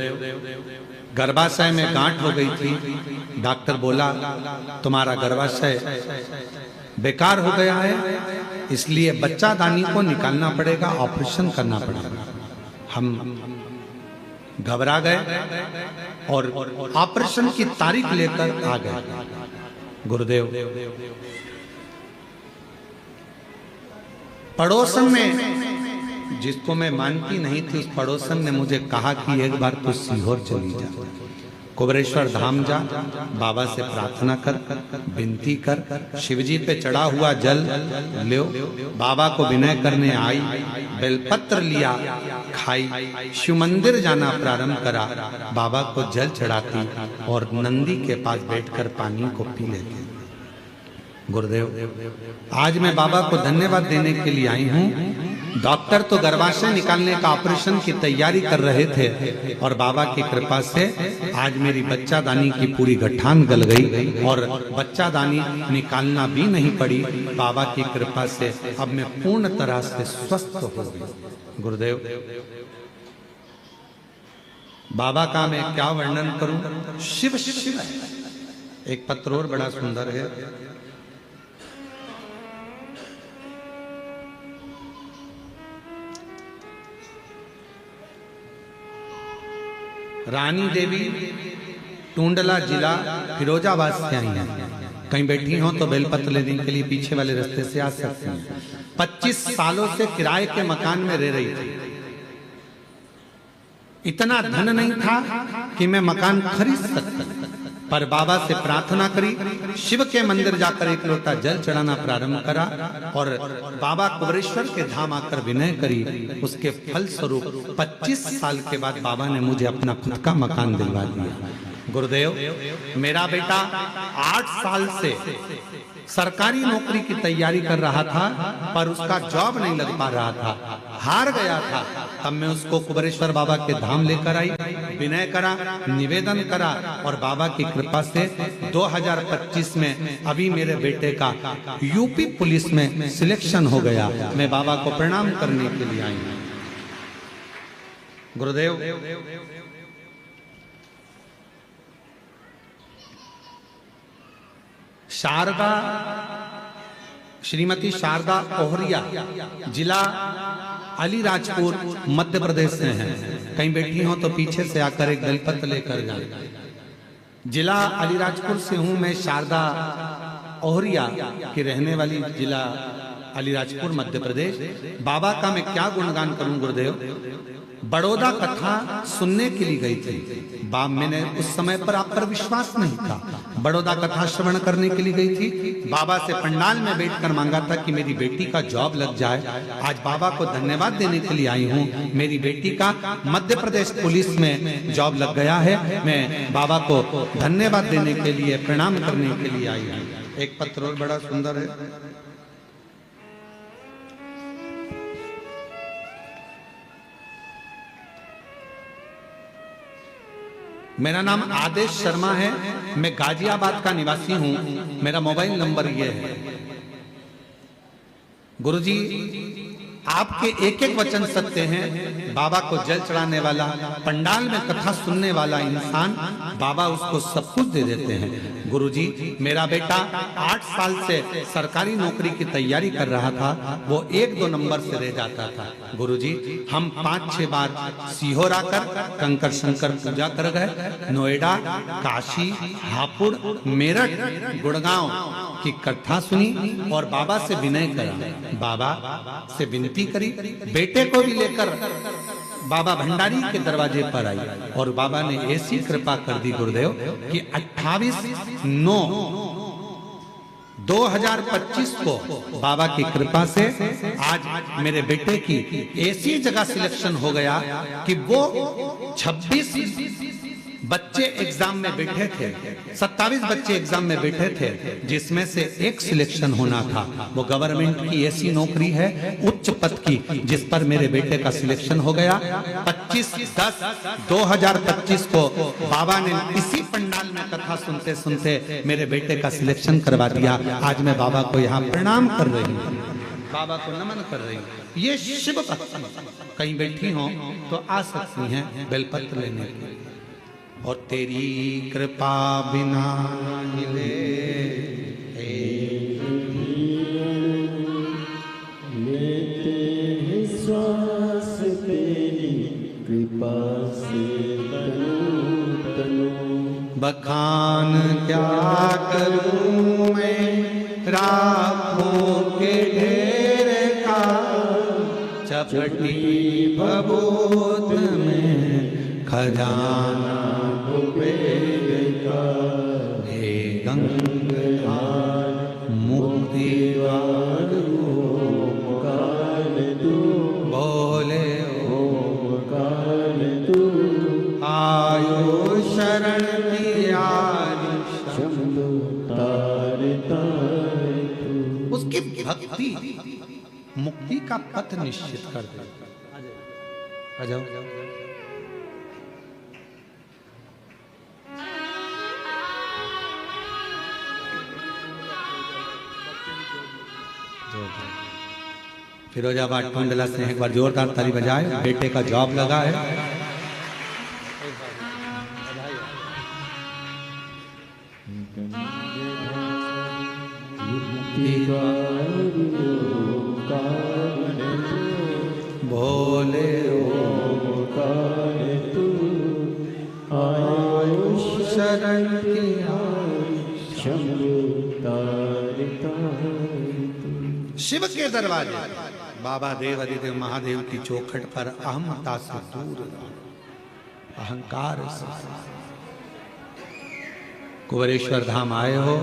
गर्भाशय में गांठ हो गई थी। डॉक्टर बोला तुम्हारा गर्भाशय बेकार हो गया है, इसलिए बच्चा दानी को निकालना पड़ेगा, ऑपरेशन करना पड़ेगा। हम घबरा गए और ऑपरेशन की तारीख लेकर आ गए। गुरुदेव, पड़ोसन में, जिसको मैं मानती नहीं थी, उस पड़ोसन ने मुझे कहा कि एक बार तू सीहोर चली जा, कुबरेश्वर धाम जा, बाबा से प्रार्थना कर, विनती कर, शिवजी पे चढ़ा हुआ जल लो। बाबा को विनय करने आई, बेलपत्र लिया, खाई, शिव मंदिर जाना प्रारंभ करा, बाबा को जल चढ़ाती और नंदी के पास बैठकर पानी को पी लेती। गुरुदेव, आज मैं बाबा को धन्यवाद देने के लिए आई हूँ। डॉक्टर तो गर्भाशय निकालने का ऑपरेशन की तैयारी कर रहे थे और बाबा की कृपा से आज मेरी बच्चादानी की पूरी गठान गल गई और बच्चादानी निकालना भी नहीं पड़ी। बाबा की कृपा से अब मैं पूर्ण तरह से स्वस्थ हो गई। गुरुदेव, बाबा का मैं क्या वर्णन करूं, शिव शिव है। एक पत्र और बड़ा सुंदर है। रानी देवी, टूंडला जिला, फिरोजाबाद से आई हैं। कहीं बैठी हो तो बेलपत्र लेने के लिए पीछे वाले रास्ते से आ सकते हैं। 25 सालों से किराए के मकान में रह रही थी। इतना धन नहीं था कि मैं मकान खरीद सकता, पर बाबा से प्रार्थना करी, शिव के मंदिर जाकर एक लोटा जल चढ़ाना प्रारंभ करा और बाबा कुबरेश्वर के धाम आकर विनय करी। उसके फल स्वरूप 25 साल के बाद बाबा ने मुझे अपना खुद का मकान दिलवा दिया। गुरुदेव, मेरा बेटा 8 साल से सरकारी नौकरी की तैयारी कर रहा था, पर उसका जॉब नहीं लग पा रहा था, हार गया था। तब मैं उसको कुबरेश्वर बाबा के धाम लेकर आई, विनय करा, निवेदन करा और बाबा की कृपा से 2025 में अभी मेरे बेटे का यूपी पुलिस में सिलेक्शन हो गया। मैं बाबा को प्रणाम करने के लिए आई हूं। गुरुदेव, शारदा, श्रीमती शारदा ओहरिया, जिला अलीराजपुर, मध्य प्रदेश से हैं। कहीं बैठी हो तो पीछे से आकर एक बेलपत्र लेकर जाए। जिला अलीराजपुर से हूं मैं, शारदा ओहरिया की रहने वाली, जिला अलीराजपुर, मध्य प्रदेश। बाबा का मैं क्या गुणगान करूं। गुरुदेव, बड़ौदा कथा सुनने के लिए गई थी। मैंने उस समय पर आप पर विश्वास नहीं था। बड़ौदा कथा श्रवण करने के लिए गई थी। बाबा से पंडाल में बैठकर मांगा था कि मेरी बेटी का जॉब लग जाए। आज बाबा को धन्यवाद देने के लिए आई हूँ। मेरी बेटी का मध्य प्रदेश पुलिस में जॉब लग गया है। मैं बाबा को धन्यवाद देने के लिए, प्रणाम करने के लिए आई हूँ। एक पत्र और बड़ा सुंदर है। मेरा नाम आदेश शर्मा है, मैं गाजियाबाद का निवासी हूं। मेरा मोबाइल नंबर ये है। गुरुजी, आपके एक एक वचन सत्य हैं। बाबा को जल चढ़ाने वाला, पंडाल में कथा सुनने वाला इंसान, बाबा उसको सब कुछ दे देते हैं। गुरुजी, मेरा बेटा 8 साल से सरकारी नौकरी की तैयारी कर रहा था, वो 1-2 नंबर से रह जाता था। गुरुजी, हम 5-6 बार सीहोर आकर कंकर शंकर पूजा कर गए। नोएडा, काशी, हापुड़, मेरठ, गुड़गांव की कथा सुनी और बाबा से विनय करा, बाबा से विनती करी। बेटे को भी लेकर बाबा भंडारी के दरवाजे पर आई और बाबा ने ऐसी कृपा कर दी गुरुदेव कि 28/9 2025 को बाबा की कृपा से आज मेरे बेटे की ऐसी जगह सिलेक्शन हो गया कि वो 26 बच्चे एग्जाम में बैठे थे, 27 बच्चे एग्जाम में बैठे थे, जिसमें से एक सिलेक्शन होना था। वो गवर्नमेंट की ऐसी नौकरी है उच्च पद की जिस पर मेरे बेटे का सिलेक्शन हो गया। 25/10/2025 को बाबा ने इसी पंडाल में कथा सुनते सुनते मेरे बेटे का सिलेक्शन करवा दिया। आज मैं बाबा को यहाँ प्रणाम कर रही हूँ, बाबा को नमन कर रही हूँ। ये शिव भक्ति कहीं बैठी हो तो आ सकती हैं बेलपत्र लेने के लिए। और तेरी कृपा बिना मिले लेते हैं श्वास तेरी कृपा से तनु तनु। बखान क्या करूं मैं राखों के ढेर का, चपटी भभूत में खजाना हे गंगाधर मुक्तिवार ओंकार तू, बोले ओंकार तू, आयो शरण की आदि शंभु तारता तू। उसकी भक्ति मुक्ति का पथ निश्चित कर दे। आ जाओ फिरोजाबाद टुंडला से एक बार जोरदार ताली बजाए। बेटे का जॉब लगा है। भोले ओंकार तू, आयुष शरण की शंभु तारता तू। शिव के दरवाजे बाबा देव अधिदेव महादेव की चौखट पर अहमता से दूर अहंकार से कुंवरेश्वर धाम आए हो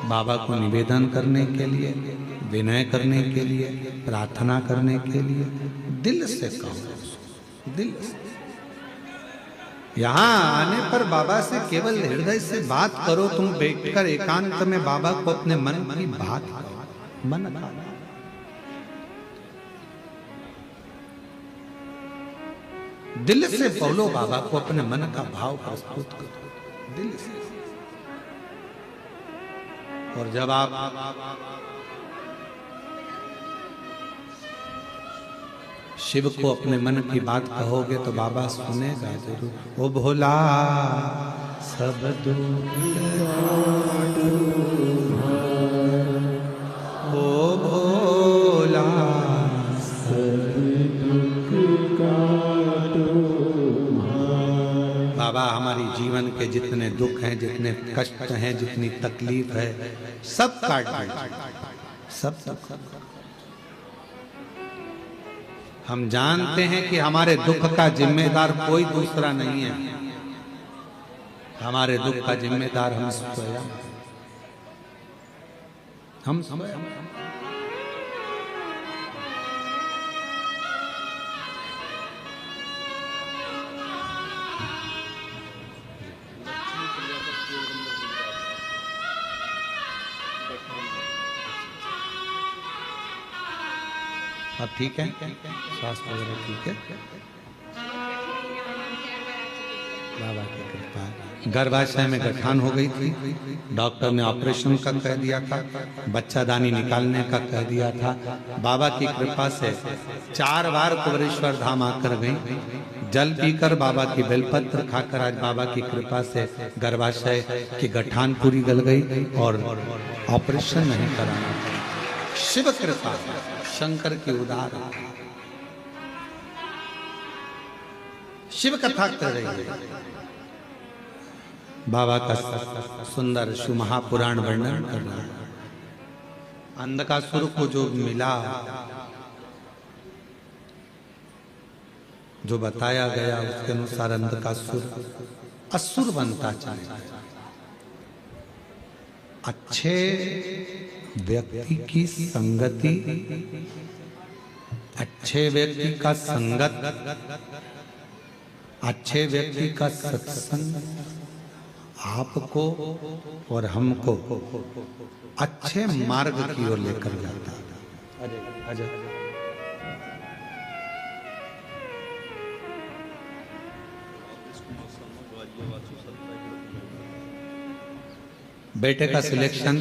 बाबा को निवेदन करने के लिए, विनय करने के लिए, प्रार्थना करने के लिए। दिल से कहो, दिल से। यहाँ आने पर बाबा से केवल हृदय से बात करो। तुम बैठकर एकांत में बाबा को अपने मन की बात करो, मन का। दिल से बोलो, बाबा को अपने मन का भाव प्रस्तुत करो दिल से। और जब आप शिव को अपने मन की बात कहोगे तो बाबा सुनेगा जरूर। ओ भोला सब दुख ओ भोला सब दुख काटो। बाबा हमारी जीवन के जितने दुख हैं, जितने कष्ट हैं, जितनी तकलीफ है, सब काट दो, सब। हम जानते हैं कि हमारे दुख का जिम्मेदार कोई दूसरा नहीं है। हमारे दुख का जिम्मेदार हम स्वयं। हम स्वयं। अब ठीक है, स्वास्थ्य वगैरह ठीक है, बाबा की कृपा। गर्भाशय में गठान हो गई थी, डॉक्टर ने ऑपरेशन का कह दिया था, बच्चादानी निकालने का कह दिया था। बाबा की कृपा से 4 बार कुंवरेश्वर धाम आकर गई। जल पीकर, बाबा की बेलपत्र खाकर आज बाबा की कृपा से गर्भाशय की गठान पूरी गल गई और ऑपरेशन नहीं कराना पड़ा। शिव कृपा, शंकर की उदार। शिव कथा कर रही है, बाबा का सुंदर शिव महापुराण वर्णन कर रहा है। अंधकासुर को जो मिला, जो बताया गया उसके अनुसार अंधकासुर असुर बनता चला। अच्छे व्यक्ति की संगति, अच्छे व्यक्ति का संगत, अच्छे व्यक्ति का सत्संग आपको और हमको अच्छे मार्ग की ओर लेकर जाता है। बेटे का सिलेक्शन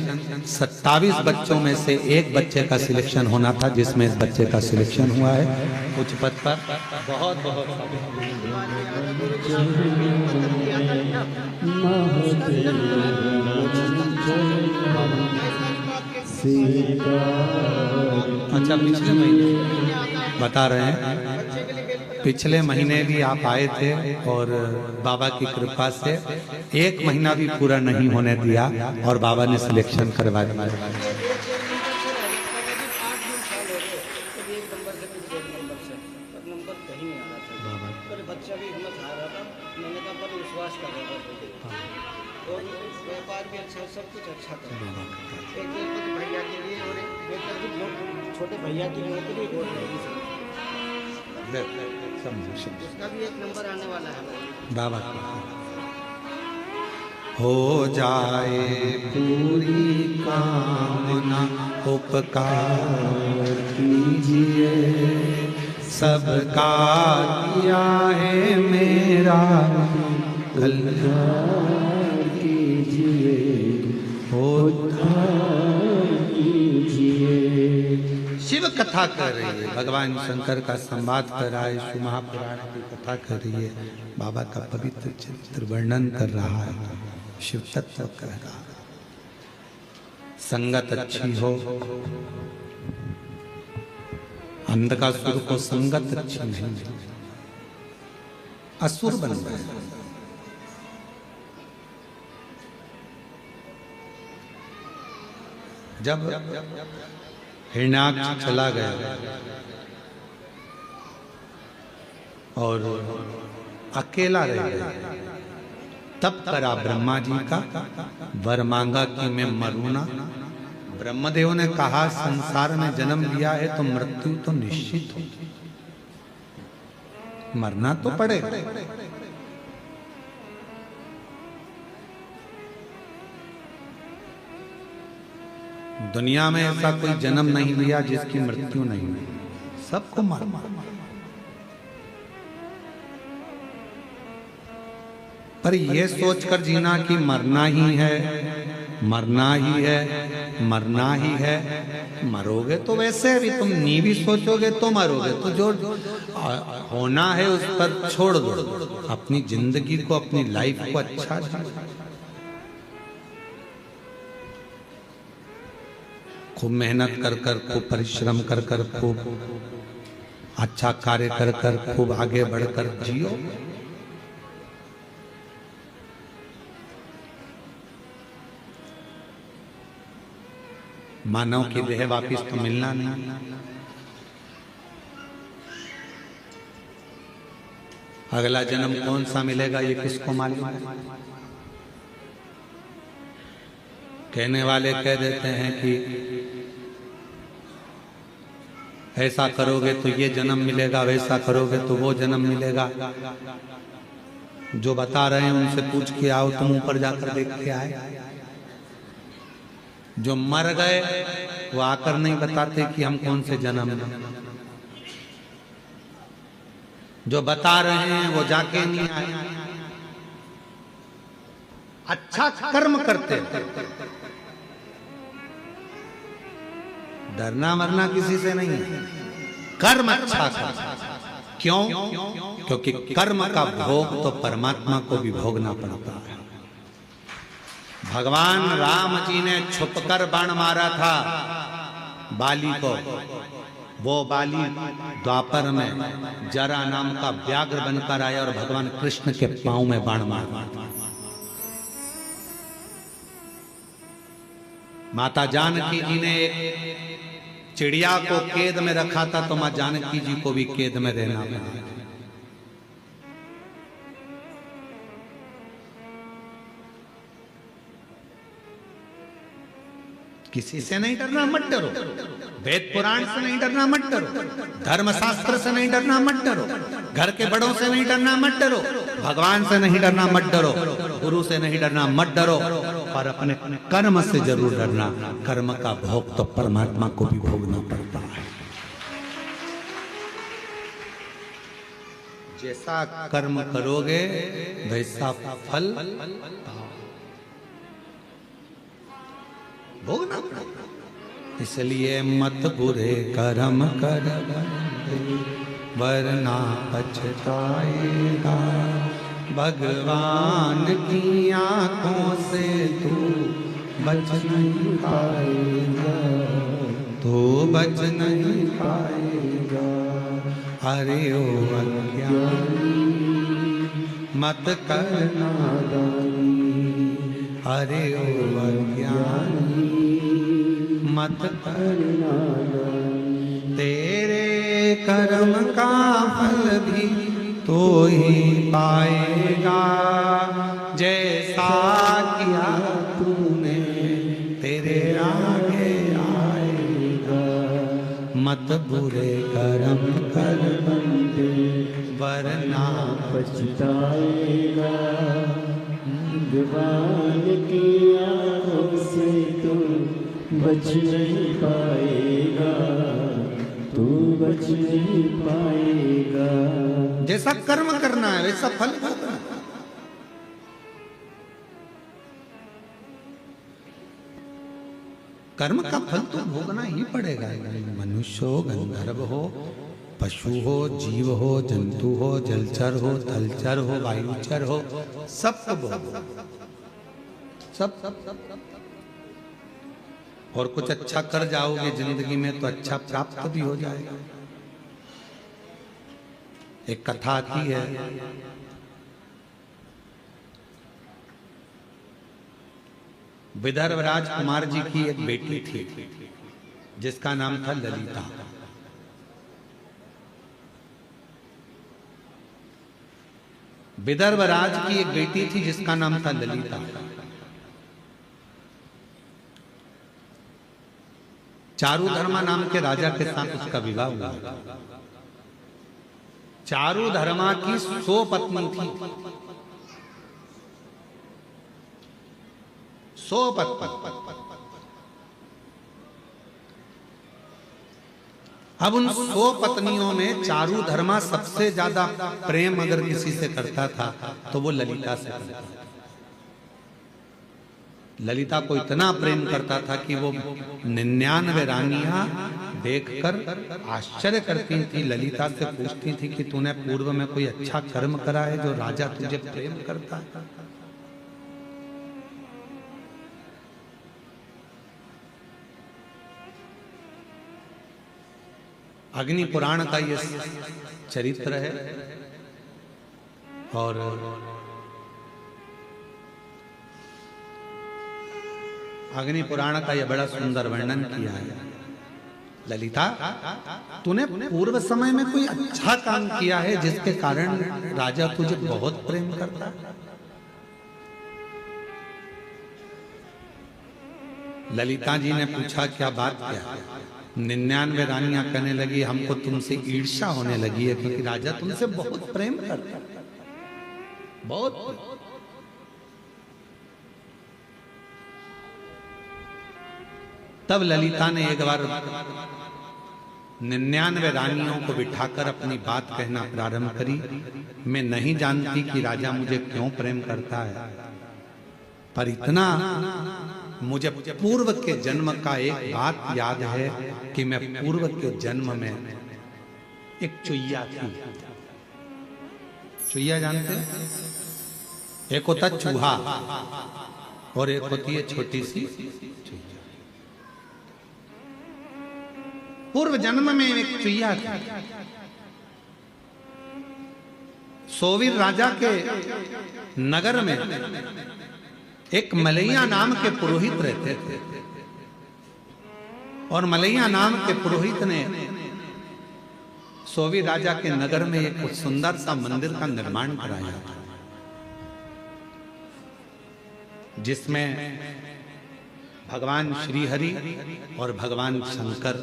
27 बच्चों में से एक बच्चे का सिलेक्शन होना था, जिसमें इस बच्चे का सिलेक्शन हुआ है उच्च पद पर। बहुत बहुत अच्छा, पिछले महीने बता रहे हैं, पिछले महीने भी आप आए थे और बाबा की कृपा से 1 महीना भी पूरा नहीं होने दिया और बाबा ने सिलेक्शन करवा दिया। छोटे भैया की नौकरी उसका भी 1 नंबर आने वाला है बाबा। हो जाए पूरी कामना उपकार कीजिए, सबका किया है मेरा कल्याण कीजिए, शिव कथा कर रही है, भगवान शंकर का संवाद कर रहा है, शिव महापुराण की कथा कर रही है, बाबा का पवित्र चरित्र वर्णन कर रहा है, शिव तत्व कह रहा है। संगत अच्छी हो, अंधकासुर को संगत अच्छी नहीं, असुर बन गए। जब हिरण्याक्ष चला गया और अकेला रह गया, तब करा ब्रह्मा जी का, वर मांगा कि मैं मरूं ना। ब्रह्मदेव ने कहा संसार में जन्म लिया है तो मृत्यु तो निश्चित हो, मरना तो पड़ेगा। दुनिया में ऐसा कोई जन्म नहीं लिया जिसकी मृत्यु नहीं हुई, सबको मरना। पर यह सोचकर जीना कि मरना ही है, मरना ही है, मरना ही है, मरोगे तो वैसे भी तुम नी भी सोचोगे तो मरोगे, तो जो होना है उस पर छोड़ दो, अपनी जिंदगी को, अपनी लाइफ को अच्छा जियो। खूब मेहनत कर कर, खूब परिश्रम कर कर, खूब अच्छा कार्य कर कर, खूब आगे बढ़कर जियो। मानव की देह वापिस तो मिलना नहीं, अगला जन्म कौन सा मिलेगा ये किसको मालूम है। कहने वाले कह देते हैं कि ऐसा करोगे तो ये जन्म मिलेगा, वैसा करोगे तो वो जन्म मिलेगा। जो बता रहे हैं उनसे पूछ के आओ, तुम ऊपर जाकर देख के आए। जो मर गए वो आकर नहीं बताते कि हम कौन से जन्म में। जो बता रहे हैं वो जाके नहीं आए। अच्छा कर्म करते, डरना मरना किसी से नहीं है, कर्म अच्छा कर। क्यों? क्योंकि कर्म का भोग तो परमात्मा को भी भोगना पड़ता है। भगवान राम जी ने छुपकर बाण मारा था बाली को। वो बाली द्वापर में जरा नाम का व्याघ्र बनकर आया और भगवान कृष्ण के पांव में बाण मारा। माता जानकी जी ने एक चिड़िया को कैद में रखा था, तो मां जानकी जी को भी कैद में रहना पड़ा। किसी से नहीं डरना, मत डरो। वेद पुराण से नहीं डरना, मत डरो। धर्मशास्त्र से नहीं डरना, मत डरो। घर के बड़ों से नहीं डरना, मत डरो। भगवान से नहीं डरना, मत डरो। गुरु से नहीं डरना, मत डरो। पर अपने कर्म से जरूर डरना। कर्म का भोग तो परमात्मा को भी भोगना पड़ता है। जैसा कर्म करोगे वैसा फल भोगना पड़ेगा। इसलिए मत बुरे कर्म कर वरना पछताएगा। भगवान की आंखों से तू बच नहीं पाएगा, तू बच नहीं पाएगा। अरे ओ अज्ञानी मत करना दानी, अरे ओ अज्ञानी मत करना दानी। तेरे कर्म का फल भी तो ही पाएगा, जैसा किया तूने तेरे आगे आएगा। मत बुरे कर्म कर बंदे वरना पछताएगा। भगवान की आंखों से तू बच नहीं पाएगा, तू बच नहीं पाएगा। जैसा कर्म करना है वैसा फल भोगना। कर्म का फल तो भोगना ही पड़ेगा। मनुष्य हो, गंधर्व हो, पशु हो, जीव हो, जंतु हो, जलचर हो, थलचर हो, वायुचर हो, सबको भोगो। सब और कुछ अच्छा कर जाओगे जिंदगी में तो अच्छा प्राप्त भी हो जाएगा। एक कथा आती है, विदर्भ राजकुमार जी की एक बेटी थी जिसका नाम था ललिता। विदर्भ राज की एक बेटी थी जिसका नाम था ललिता। चारुधर्मा नाम के राजा के साथ उसका विवाह हुआ। चारुधर्मा की 100 पत्नी थी, 100 पत्नी। अब उन 100 पत्नियों में चारुधर्मा सबसे ज्यादा प्रेम अगर किसी से करता था तो वो ललिता से करता था। ललिता को इतना प्रेम करता था कि वो 99 रानियां देखकर आश्चर्य करती थी। ललिता से पूछती थी कि तूने पूर्व में कोई अच्छा कर्म करा है जो राजा तुझे प्रेम करता है? अग्नि पुराण का ये चरित्र है और अग्नि पुराण का यह बड़ा सुंदर वर्णन किया है। ललिता, तूने पूर्व समय में कोई अच्छा काम किया है जिसके कारण राजा तुझे बहुत प्रेम करता है? ललिता जी ने पूछा, क्या बात क्या? 99 रानियां कहने लगी, हमको तुमसे ईर्ष्या होने लगी है क्योंकि राजा तुमसे बहुत प्रेम करता है, बहुत। तब ललिता ने एक बार 99 रानियों को बिठाकर अपनी बात कहना प्रारंभ करी। मैं नहीं जानती कि राजा मुझे क्यों प्रेम करता है, पर इतना मुझे पूर्व के जन्म का एक बात याद है कि मैं पूर्व के जन्म में एक चुईया थी। चुईया जानते हैं? एक होता चूहा और एक होती है छोटी सी चुईया। पूर्व जन्म में एक चुईया थी। सोवीर राजा के नगर में एक मलैया नाम के पुरोहित रहते थे और मलैया नाम के पुरोहित ने सोवीर राजा के नगर में एक सुंदर सा मंदिर का निर्माण कराया जिसमें भगवान श्री हरि और भगवान शंकर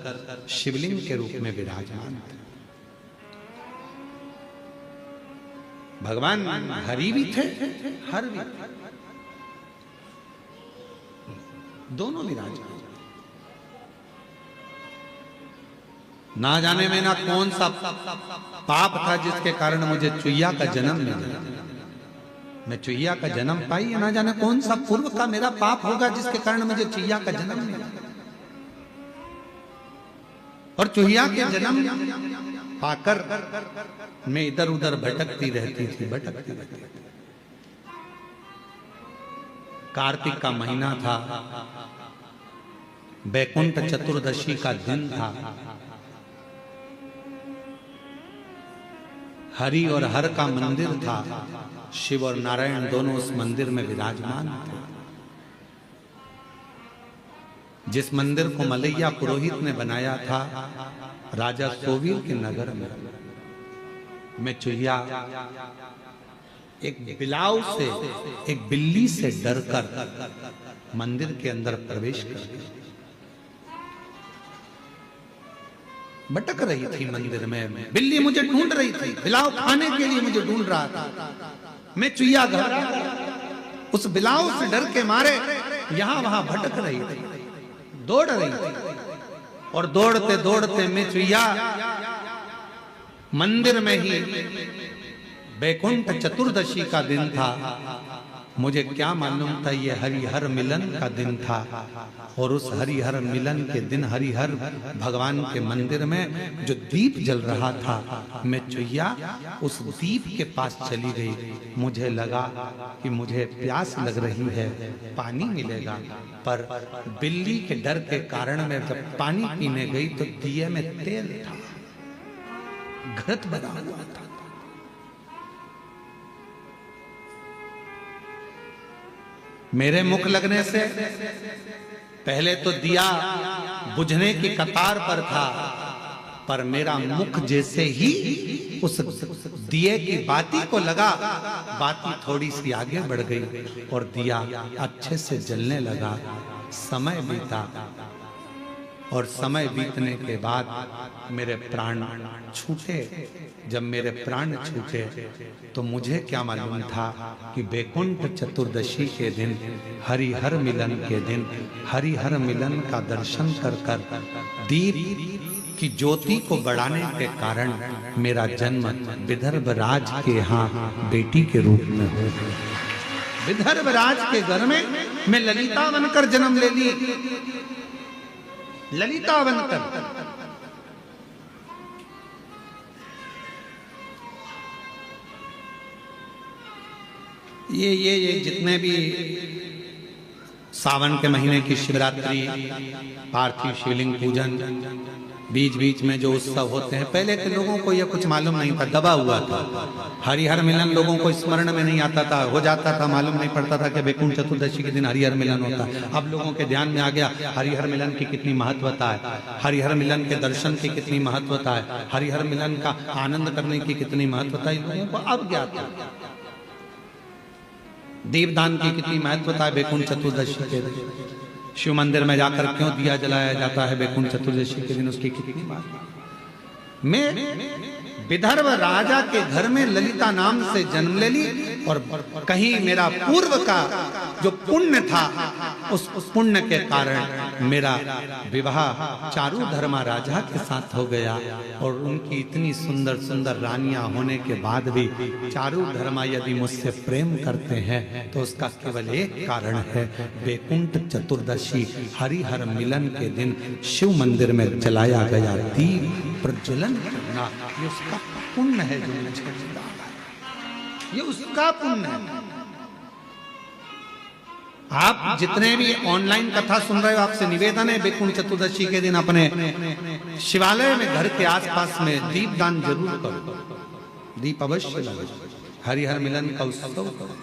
शिवलिंग के रूप में विराजमान थे। भगवान हरि भी थे, हर भी थे, दोनों विराजमान। ना जाने में ना कौन सा पाप था जिसके कारण मुझे चुईया का जन्म मिला। मैं चुईया का जन्म पाई, ना जाने कौन सा पूर्व का मेरा पाप होगा जिसके कारण मुझे चुईया का जन्म मिला। और चुईया के जन्म पाकर मैं इधर उधर भटकती रहती थी। कार्तिक का महीना था, बैकुंठ चतुर्दशी का दिन था। हरि और हर का मंदिर था। शिव और नारायण दोनों उस मंदिर में विराजमान थे। जिस मंदिर को मलैया पुरोहित ने बनाया था राजा सोवीर के नगर में, मैं चुईया एक बिलाव से, एक बिल्ली से डरकर मंदिर के अंदर प्रवेश कर गई। भटक रही थी मंदिर में, बिल्ली मुझे ढूंढ रही थी, बिलाव खाने के लिए मुझे ढूंढ रहा था। मैं चुईया उस बिलाव से डर के मारे यहां वहां भटक रही थी, दौड़ रही थी। और दौड़ते दौड़ते मैं चुईया मंदिर में ही, बैकुंठ चतुर्दशी का दिन था। मुझे क्या मालूम था ये हरिहर मिलन का दिन था। और उस हरिहर मिलन के दिन हरिहर भगवान के मंदिर में जो दीप जल रहा था, मैं चुईया उस दीप के पास चली गई। मुझे लगा कि मुझे प्यास लग रही है, पानी मिलेगा। पर बिल्ली के डर के कारण मैं जब पानी पीने गई तो दिए में तेल था, घृत बना हुआ था। मेरे मुख लगने से पहले तो दिया बुझने की कतार पर था, पर मेरा मुख जैसे ही उस दिए की बाती को लगा, बाती थोड़ी सी आगे बढ़ गई और दिया अच्छे से जलने लगा। समय बीता और समय बीतने के बाद मेरे प्राण छूटे। जब मेरे प्राण छूटे तो मुझे क्या मालूम था कि बैकुंठ चतुर्दशी के दिन, हरिहर मिलन के दिन, हरिहर मिलन का दर्शन कर कर दीप की ज्योति को बढ़ाने के कारण मेरा जन्म विदर्भ राज के यहाँ बेटी के रूप में हो गया। विदर्भ राज के घर में मैं ललिता बनकर जन्म ले ली, ललिता बनकर। ये जितने भी सावन के महीने की शिवरात्रि, पार्थिव शिवलिंग पूजन, बीच बीच में जो उत्सव होते हैं, पहले के लोगों को ये कुछ मालूम नहीं था, दबा हुआ था। हरिहर मिलन लोगों को स्मरण में नहीं आता था, हो जाता था, मालूम नहीं पड़ता था कि बैकुंठ चतुर्दशी के दिन हरिहर मिलन होता है। अब लोगों के ध्यान में आ गया हरिहर मिलन की कितनी महत्वता है, हरिहर मिलन के दर्शन की कितनी महत्वता है, हरिहर मिलन का आनंद करने की कितनी महत्वता है, लोगों को अब ज्ञात है। दीपदान की कितनी महत्वता है बैकुंठ चतुर्दशी के दिन। शिव मंदिर में जाकर क्यों दिया जलाया जाता है बैकुंठ चतुर्दशी के दिन, उसकी कितनी बात। मैं विदर्भ राजा के घर में ललिता नाम से जन्म ले ली और कहीं मेरा पूर्व का जो पुण्य था, उस पुण्य के कारण मेरा विवाह चारुधर्मा राजा के साथ हो गया। और उनकी इतनी सुंदर सुंदर रानियां होने के बाद भी चारुधर्मा यदि मुझसे प्रेम करते हैं तो उसका केवल एक कारण है, बैकुंठ चतुर्दशी हरिहर मिलन के दिन शिव मंदिर में जलाया गया दीप प्रज्वलन करना, ये उसका पुण्य है जो मुझे मिला है, ये उसका पुण्य है। आप जितने भी ऑनलाइन कथा सुन रहे हो, आपसे निवेदन है बैकुंठ चतुर्दशी के दिन अपने शिवालय में, घर के आसपास में दीपदान जरूर करो, दीप अवश्य लगाओ, हरिहर मिलन का उत्सव करो।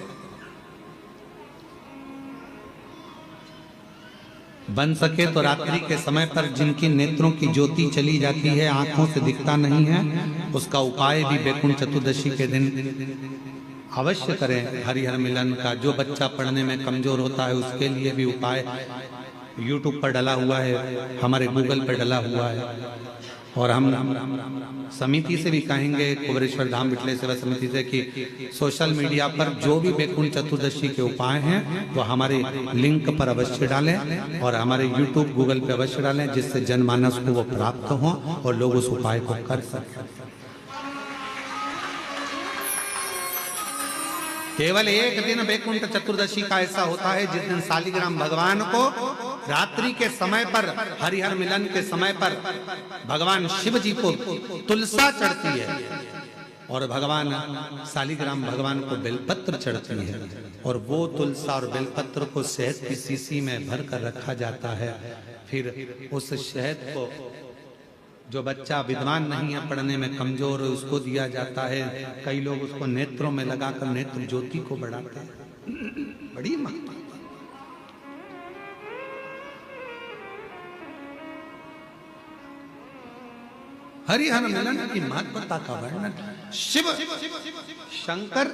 बन सके तो रात्रि के समय पर जिनकी नेत्रों की ज्योति चली जाती है, आंखों से दिखता नहीं है, उसका उपाय भी बैकुंठ चतुर्दशी के दिन अवश्य करें हरिहर मिलन का। जो बच्चा पढ़ने में कमजोर होता है उसके लिए भी उपाय यूट्यूब पर डला हुआ है, हमारे गूगल पर डला हुआ है। और हम समिति से भी कहेंगे, कुबेरेश्वर धाम विठले सेवा समिति से, कि सोशल मीडिया पर जो भी वैकुंठ चतुर्दशी के उपाय हैं वो हमारे लिंक पर अवश्य डालें और हमारे यूट्यूब गूगल पे अवश्य डालें, जिससे जनमानस को वो प्राप्त हो और लोग उस उपाय को कर सकें। केवल एक दिन वैकुंठ चतुर्दशी का ऐसा होता है जिस दिन शालिग्राम भगवान को रात्रि के समय पर, हरिहर मिलन के समय पर भगवान शिव जी को तुलसा चढ़ती है और भगवान शालिग्राम भगवान को बेलपत्र चढ़ती है, और वो तुलसा और बेलपत्र को शहद की शीशी में भर कर रखा जाता है। फिर उस शहद को जो बच्चा विद्वान नहीं है, पढ़ने में कमजोर, उसको दिया जाता है। कई लोग उसको नेत्रों में लगाकर नेत्र ज्योति को बढ़ाते हैं। बड़ी महत्व। हरिहर मिलन की महत्वता का वर्णन। शिव शंकर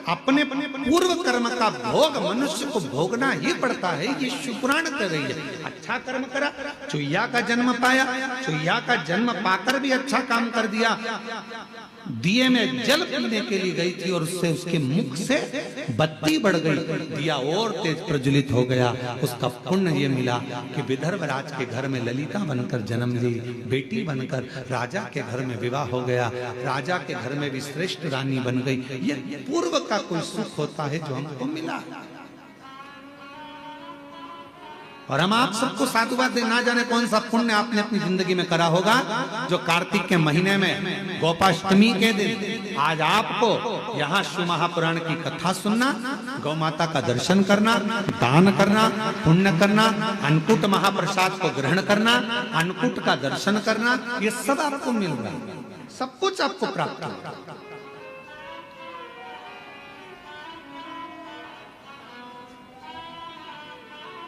अपने पूर्व कर्म का भोग मनुष्य को भोगना ही पड़ता है। ये शिवपुराण कर रही है। अच्छा कर्म करा, चुईया का जन्म पाया, चुईया का जन्म पाकर भी अच्छा काम कर दिया। दिए में जल पीने के लिए गई थी और उससे उसके मुख से बत्ती बढ़ गई, दिया और तेज प्रज्वलित हो गया। उसका पुण्य ये मिला कि विदर्भ राज के घर में ललिता बनकर जन्म ली, बेटी बनकर राजा के घर में विवाह हो गया, राजा के घर में भी श्रेष्ठ रानी बन गई। ये पूर्व का कोई सुख होता है जो हमको मिला। और हम आप सबको साधुवाद दे, ना जाने कौन सा पुण्य आपने अपनी जिंदगी में करा होगा जो कार्तिक के महीने में गोपाष्टमी के दिन आज आपको यहाँ शिव महापुराण की कथा सुनना, गौ माता का दर्शन करना, दान करना, पुण्य करना, अन्नकूट महाप्रसाद को ग्रहण करना, अन्नकूट का दर्शन करना, ये सब आपको मिल रहा है, सब कुछ आपको प्राप्त होगा।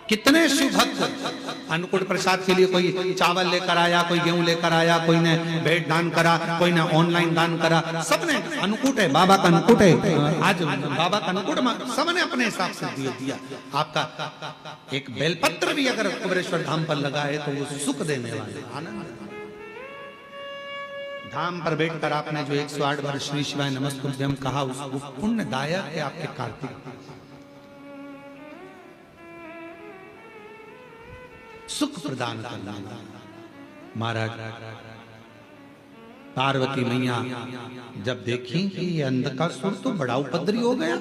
कितने शिव भक्त अन्नकूट प्रसाद के लिए कोई चावल लेकर आया, कोई गेहूं लेकर आया, कोई ने भेंट दान करा, कोई ने ऑनलाइन दान करा, सबने अन्नकूट है, बाबा का अन्नकूट है, आज बाबा का अन्नकूट, सबने अपने हिसाब से दिया। आपका एक बेलपत्र भी अगर कुबेरेश्वर धाम पर लगा है तो वो सुख देने वाले आनंद। धाम पर बैठकर आपने जो 108 बार श्री शिवाय नमस्तुभ्यम कहा, उसको पुण्यदायक है आपके कार्तिक, सुख प्रदान करना। महाराज पार्वती मैया जब देखी कि ये अंधकासुर तो बड़ा उपद्रवी हो गया,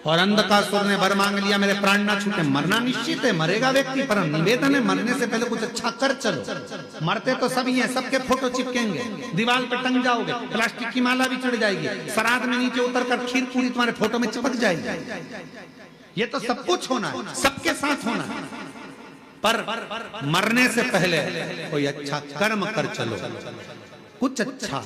और अंधकासुर ने वर मांग लिया, मेरे प्राण ना छूटे, मरना निश्चित है, मरेगा व्यक्ति, पर निवेदन है मरने से पहले कुछ अच्छा कर चलो। मरते तो सभी हैं, सबके फोटो चिपकेंगे, दीवार पे टंग जाओगे, प्लास्टिक की माला भी चढ़ जाएगी, श्राद्ध में नीचे उतर कर खीर पूरी तुम्हारे फोटो में चिपक जाएगी। ये तो सब कुछ होना है, सबके साथ होना है, पर मरने से पहले कोई अच्छा कर्म कर चलो, कुछ अच्छा।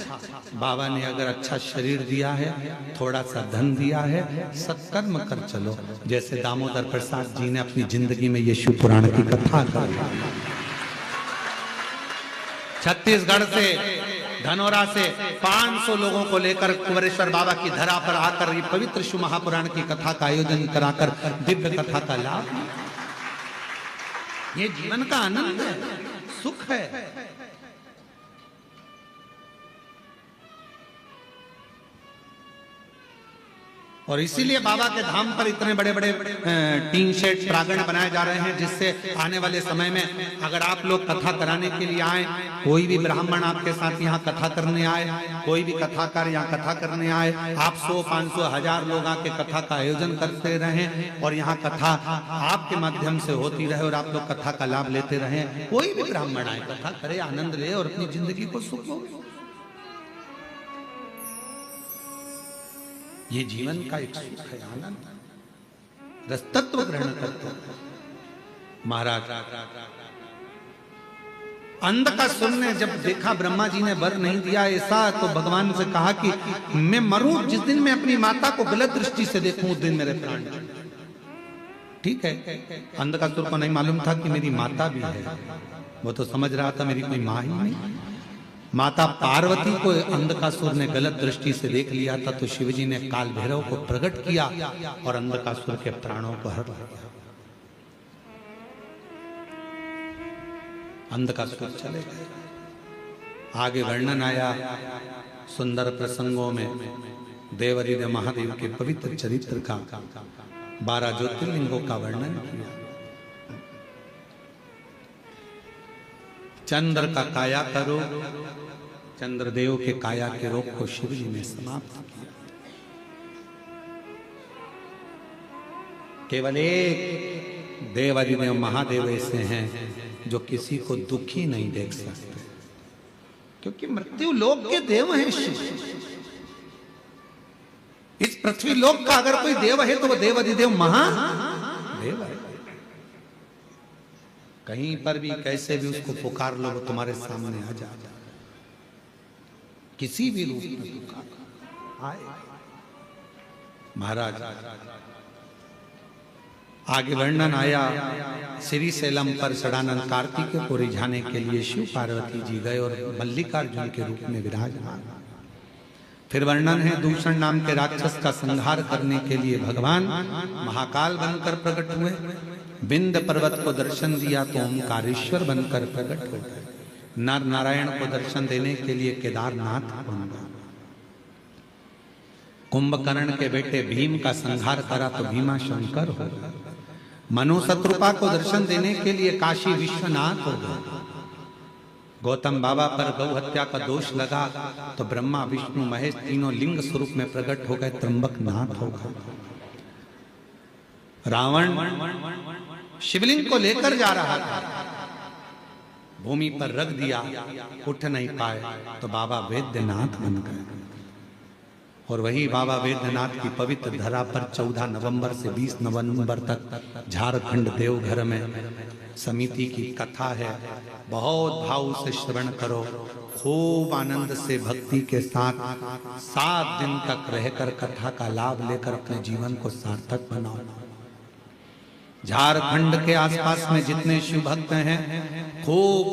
बाबा ने अगर अच्छा शरीर दिया है, थोड़ा सा धन दिया है, सत्कर्म कर चलो। जैसे दामोदर प्रसाद जी ने अपनी जिंदगी में ये शिव पुराण की कथा करी। छत्तीसगढ़ से, धनौरा से 500 लोगों को लेकर कुबेरेश्वर बाबा की धरा पर आकर ये पवित्र शिव महापुराण की कथा का आयोजन कराकर दिव्य कथा का लाभ। ये जीवन का आनंद है, सुख है। और इसीलिए बाबा के धाम पर इतने बड़े बड़े टीन शेड प्रांगण बनाए जा रहे हैं, जिससे आने वाले समय में अगर आप लोग कथा कराने के लिए आए, कोई भी ब्राह्मण आपके साथ यहाँ कथा करने आए, कोई भी कथाकार यहाँ कथा करने आए, आप 100, 500, 1000 लोग आके कथा का आयोजन करते रहें और यहाँ कथा आपके माध्यम से होती रहे और आप लोग कथा का लाभ लेते रहें। कोई भी ब्राह्मण आए, कथा करे, आनंद ले और अपनी जिंदगी को सुख हो। ये जीवन का एक सुख है, आनंद। रस तत्व ग्रहण करते महाराज। अंधकासुर ने जब देखा ब्रह्मा जी ने वर नहीं दिया ऐसा, तो भगवान से कहा कि मैं मरूं, जिस दिन मैं अपनी माता को गलत दृष्टि से देखूं उस दिन मेरे प्राण। ठीक है, अंधकासुर को नहीं मालूम था कि मेरी माता भी है, वो तो समझ रहा था मेरी कोई माँ ही नहीं। माता पार्वती को अंधकासुर ने गलत दृष्टि से देख लिया था, तो शिवजी ने काल भैरव को प्रकट किया और अंधकासुर के प्राणों को हर लिया। अंधकासुर चले गए। आगे वर्णन आया सुंदर प्रसंगों में देवाधिदेव महादेव के पवित्र चरित्र का, 12 ज्योतिर्लिंगों का वर्णन किया। चंद्र का काया का रोग, चंद्रदेव के काया के रोग को शिव जी ने समाप्त किया। केवल एक देवाधिदेव महादेव ऐसे हैं जो किसी को दुखी नहीं देख सकते, क्योंकि मृत्यु लोक के देव हैं शिव। इस पृथ्वी लोक का अगर कोई देव है तो वो देवाधिदेव महादेव है। कहीं पर भी कैसे भी उसको पुकार लो, वो तुम्हारे सामने आ जाए, किसी भी रूप में पुकार आए। महाराज आगे वर्णन आया, श्री सैलम पर षडानंद कार्तिकेय को रिझाने के लिए शिव पार्वती जी गए और मल्लिकार्जुन के रूप में विराजमान। फिर वर्णन है दूषण नाम के राक्षस का संहार करने के लिए भगवान महाकाल बनकर प्रकट हुए। बिंद पर्वत को दर्शन दिया तो ओंकारेश्वर बनकर प्रकट हो गए। नर नारायण को दर्शन देने के लिए केदारनाथ बन गए। कुंभकर्ण के बेटे भीम का संहार करा तो भीमा शंकर हो गए। मनु शत्रुपा को दर्शन देने के लिए काशी विश्वनाथ हो गए। गौतम बाबा पर गौ हत्या का दोष लगा तो ब्रह्मा विष्णु महेश तीनों लिंग स्वरूप में प्रकट हो गए, त्र्यंबकनाथ हो गए। रावण शिवलिंग को लेकर जा रहा था, भूमि पर रख दिया, उठ नहीं पाए तो बाबा वैद्यनाथ बन गए। और वही बाबा वैद्यनाथ की पवित्र धरा पर 14 नवंबर से 20 नवंबर तक झारखंड देवघर में समिति की कथा है। बहुत भाव से श्रवण करो, खूब आनंद से भक्ति के साथ 7 दिन तक रहकर कथा का लाभ लेकर अपने जीवन को सार्थक बनाओ। झारखंड के आसपास में जितने शिव भक्त हैं, खूब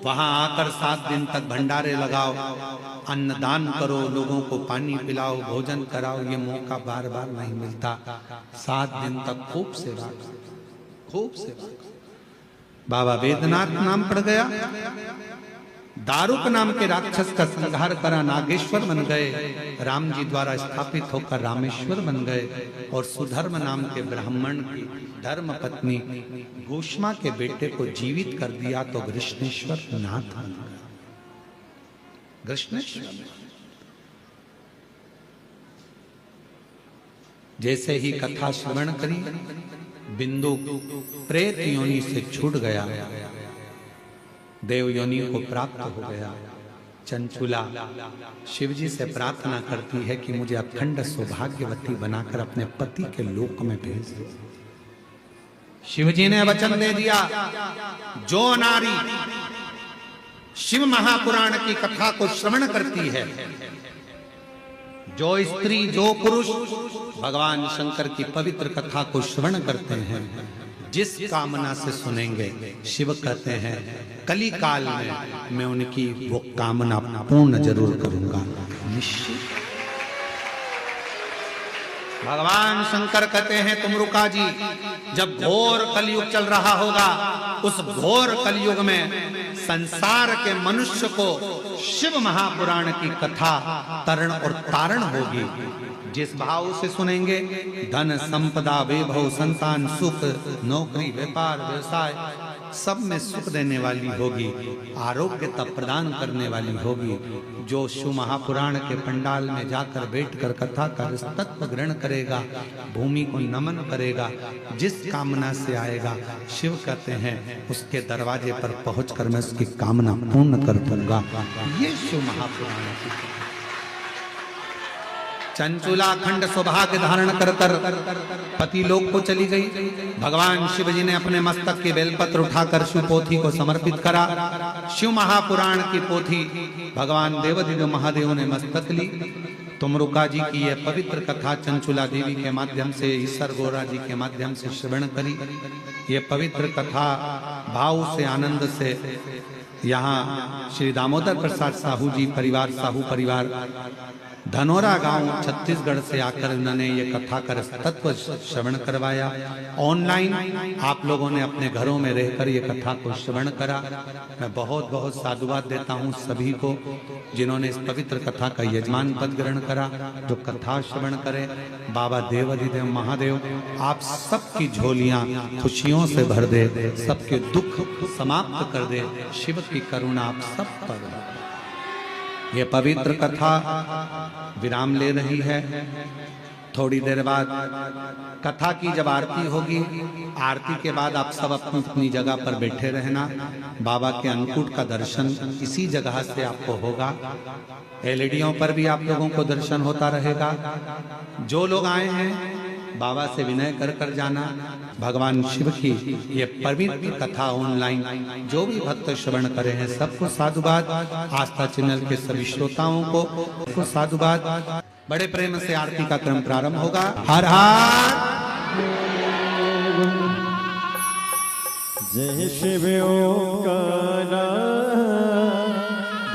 वहां आकर 7 दिन तक भंडारे लगाओ, अन्नदान करो, लोगों को पानी पिलाओ, भोजन कराओ। ये मौका बार बार नहीं मिलता। 7 दिन तक खूब सेवा, खूब सेवा। बाबा वैद्यनाथ नाम पड़ गया। दारुक नाम के राक्षस का संहार करा, नागेश्वर बन गए। राम जी द्वारा स्थापित होकर रामेश्वर बन गए। और सुधर्म नाम के ब्राह्मण की धर्म पत्नी घोषमा के बेटे को जीवित कर दिया तो कृष्णेश्वर नाथ बन गया। कृष्णेश्वर जैसे ही कथा श्रवण करी, बिंदु प्रेत योनि से छूट गया, देव योनि को प्राप्त हो गया। चंचुला शिवजी से प्रार्थना करती है कि मुझे अखंड सौभाग्यवती बनाकर अपने पति के लोक में भेज दो। शिवजी ने वचन दे दिया, जो नारी शिव महापुराण की कथा को श्रवण करती है, जो स्त्री जो पुरुष भगवान शंकर की पवित्र कथा को श्रवण करते हैं, जिस कामना से सुनेंगे, शिव कहते हैं कली काल में मैं उनकी वो कामना पूर्ण जरूर करूंगा, निश्चित। भगवान शंकर कहते हैं तुमरुका जी, जब घोर कलयुग चल रहा होगा, उस घोर कलयुग में संसार के मनुष्य को शिव महापुराण की कथा तरण और तारण होगी। जिस भाव से सुनेंगे, धन संपदा वैभव संतान सुख नौकरी व्यापार व्यवसाय सब में सुख देने वाली होगी, आरोग्यता प्रदान करने वाली होगी। जो शिव महापुराण के पंडाल में जाकर बैठकर कथा का तत्व ग्रहण करेगा, भूमि को नमन करेगा, जिस कामना से आएगा, शिव कहते हैं उसके दरवाजे पर पहुंचकर मैं उसकी कामना पूर्ण कर दूंगा। ये शिव महापुराण की चंचुला खंड सौभाग्य धारण कर पति लोक को चली गई। भगवान शिव जी ने अपने मस्तक के बेलपत्र उठाकर शिव पोथी को समर्पित करा। शिव महापुराण की पोथी भगवान देवाधिदेव महादेव ने मस्तक ली। तुमरुका जी की यह पवित्र कथा चंचुला देवी के माध्यम से, ईश्वर गौरा जी के माध्यम से श्रवण करी। ये पवित्र कथा भाव से आनंद से यहाँ श्री दामोदर प्रसाद साहू जी परिवार, साहू परिवार धनोरा गांव छत्तीसगढ़ से आकर इन्होंने ये कथा कर तत्व श्रवण करवाया। ऑनलाइन आप लोगों ने अपने घरों में रहकर ये कथा को श्रवण करा। मैं बहुत बहुत साधुवाद देता हूँ सभी को जिन्होंने इस पवित्र कथा का यजमान पद ग्रहण करा, जो कथा श्रवण करे। बाबा देवाधिदेव महादेव आप सबकी झोलियां खुशियों से भर दे, सबके दुख समाप्त कर दे। शिव की करुणा आप सब पर। ये पवित्र कथा विराम ले रही है। थोड़ी देर बाद कथा की जब आरती होगी, आरती के बाद आप सब अपनी अपनी जगह पर बैठे रहना। बाबा के अन्नकूट का दर्शन इसी जगह से आपको होगा। एलईडीओं पर भी आप लोगों को दर्शन होता रहेगा। जो लोग आए हैं बाबा से विनय कर कर जाना। भगवान शिव की ये पवित्र कथा ऑनलाइन जो भी भक्त श्रवण करे हैं सबको साधुवाद। आस्था चैनल के सभी श्रोताओं को साधुवाद। बड़े प्रेम से आरती का क्रम प्रारंभ होगा। हर हर जय शिव ओंकारा,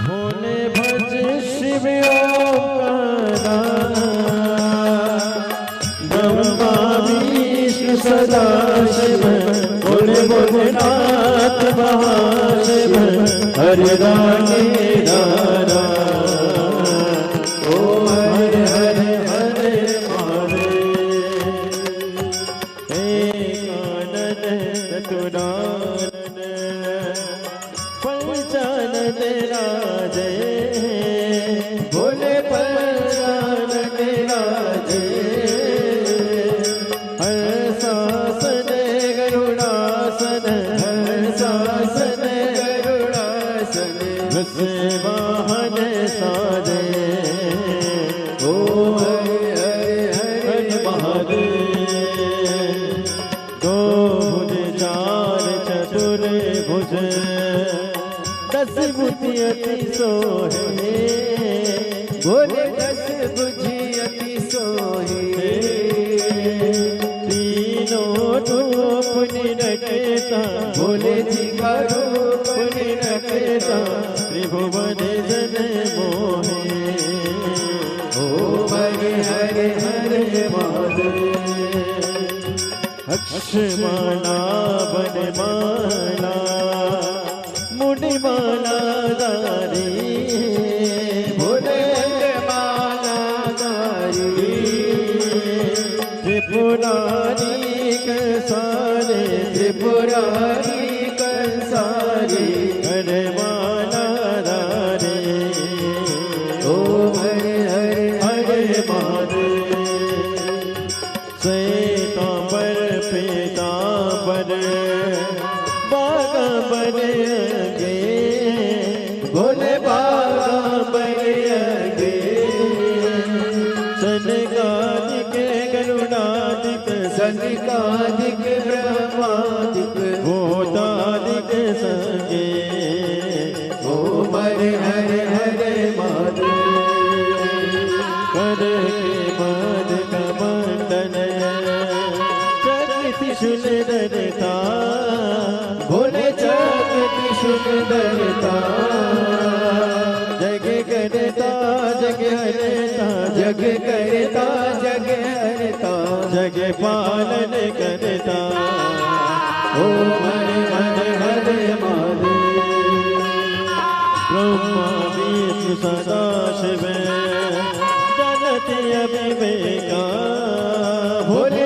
भोले भज शिव ओंकारा, ब्रह्मा विष्णु सदा शिव, बोले भोलेनाथ महाशिव, हरे राधे राधा, ओम हरे हरे हरे महादेव। एकानन चतुरानन पंचानन राजे, बोले पंचानन राजे, हर शासन गरुड़ासन, हर शासन गरुड़ासन, वसे वाहन साजे, ओम हरे हरे हरे महादेव। दो भुज चार चतुर भुज, दस भुज अति सोहे, बोले दस भुज अति सोहे, तीनों रूप निरखता, बोले जी का रूप निरखता, त्रिभुवन जन मोहे, ओम हरे हरे हरे महादेव। अक्षमाला वनमाला मुनिमाला दारी, भोले माला दारी, त्रिपुरारी कंसारे, त्रिपुरारी कंसारे, हरे माला दारी, ओम हरे हरे हरे महादेव। श्वेतांबर पीतांबर बागांबर अगे, भोले बागांबर अगे, सनकादिक गरुड़ादिक, सनकादिक ब्रह्मादिक, भूतादिक संगे, ओम हरे हरे हरे महादेव। कर के मद कमंडन चक्र सुंदरता, भोले चक्र सुंदरता, जग करता जग हरता, जग करता जग हरता, जग पालन करता, ओम हरे हरे हरे महादेव। ब्रह्मा विष्णु सदा शिव, जनति अविवेका, भोले